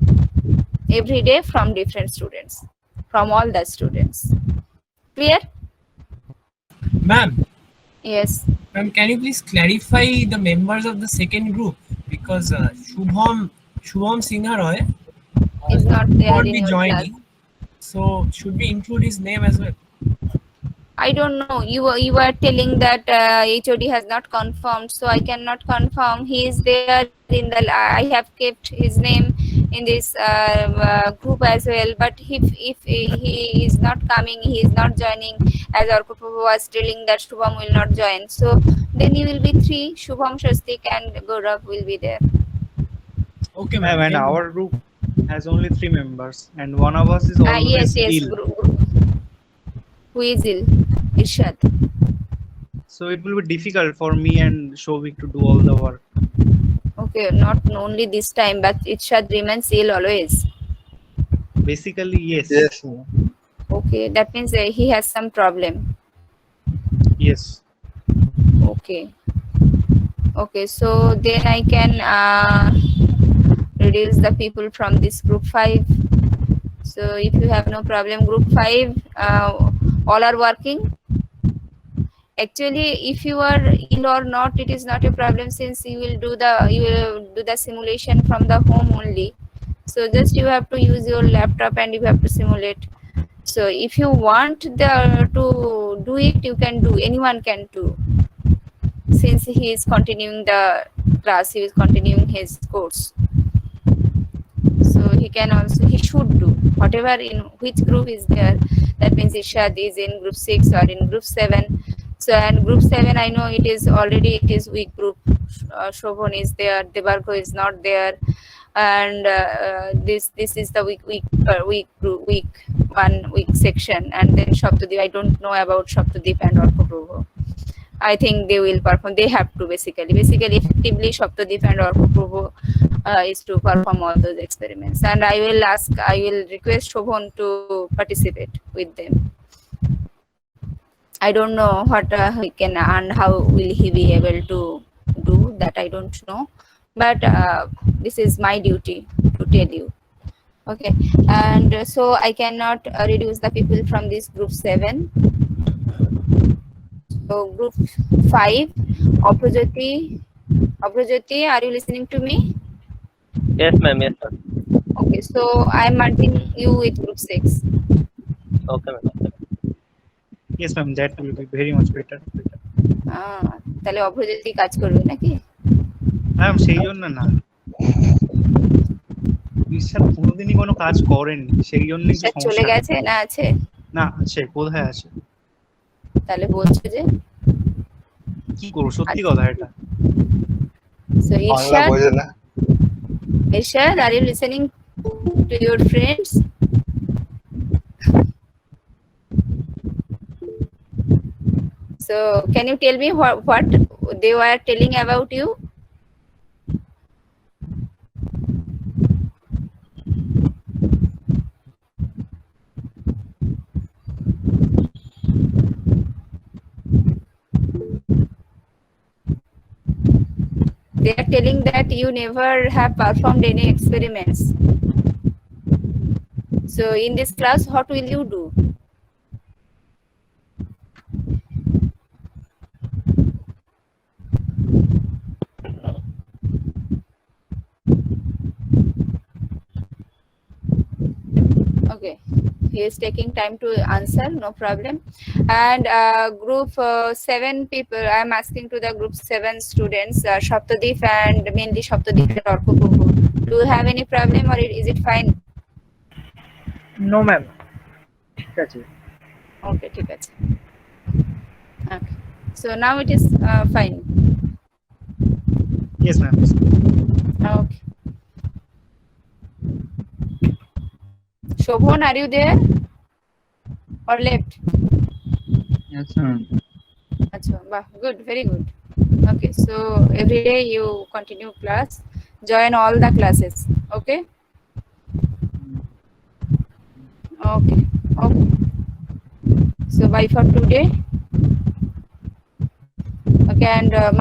day from different students, from all the students. Clear? Ma'am. Yes. Ma'am, can you please clarify the members of the second group, because Shubham Sinha Roy is not there won't in be your joining. class. So should we include his name as well? I don't know. You were telling that HOD has not confirmed, so I cannot confirm. He is there in the. I have kept his name in this group as well. But if he is not coming, he is not joining, as Arko Prabhu was telling that Shubham will not join, so then you will be 3. Shubham, Shastik and Gaurav will be there. Okay, Ma'am, ma'am. and our group has only 3 members, and one of us is always Yes, ill. group. Who is ill? Irshad. So it will be difficult for me and Shovik to do all the work. Okay, not only this time, but Irshad remains ill always. Basically, yes. Yes, ma'am. Okay, that means he has some problem. Yes. Okay. Okay, so then I can reduce the people from this group 5. So if you have no problem, group 5, all are working. Actually, if you are ill or not, it is not a problem, since you will do the simulation from the home only. So just you have to use your laptop and you have to simulate. So if you want to do it, you can do. Anyone can do. Since he is continuing the class, he is continuing his course. So he should do whatever in which group is there. That means Irshad is in group 6 or in group 7. So and group 7, I know it is weak group. Shobhan is there, Debarko is not there, and this is the weak section. And then Shaptadeep, I don't know about Shaptadeep and Arko Prabhu. I think they will perform. They have to basically effectively Shaptadeep and Arko Prabhu is to perform all those experiments. And I will request Shobhan to participate with them. I don't know what he can and how will he be able to do that. I don't know, but this is my duty to tell you. Okay, and so I cannot reduce the people from this group 7. So group 5, Aprajyoti, are you listening to me? Yes, ma'am. Yes, ma'am. Okay, so I am marking you with group 6. Okay, ma'am. Yes, ma'am. That will be very much better. তাহলে অভ্রজ্যোতি কাজ করবে নাকি? Ma'am সেই জন্য না, ঈশ্বর কোনোদিনই কোনো কাজ করেননি, সেই জন্যই তো চলে সমস্যা। গেছে না আছে? না আছে, কোথায় আছে? তাহলে বলছো যে কি করবো, সত্যি কথা এটা। So Irshad, are you listening to your friends? So can you tell me what they were telling about you? They are telling that you never have performed any experiments. So in this class, what will you do? Okay, he is taking time to answer, no problem. And group 7 people, I am asking to the group 7 students, Shaptadeep and mainly Shaptadeep and Arko Prabhu. Do you have any problem or is it fine? No, ma'am. ঠিক আছে। Okay, ঠিক আছে। Okay, so now it is fine. Yes, ma'am. Okay. Shobhan, are you there or left? Yes, ma'am. Achha, good, very good. Okay, so every day you continue class, join all the classes. Okay. Okay. So bye for today. Okay, and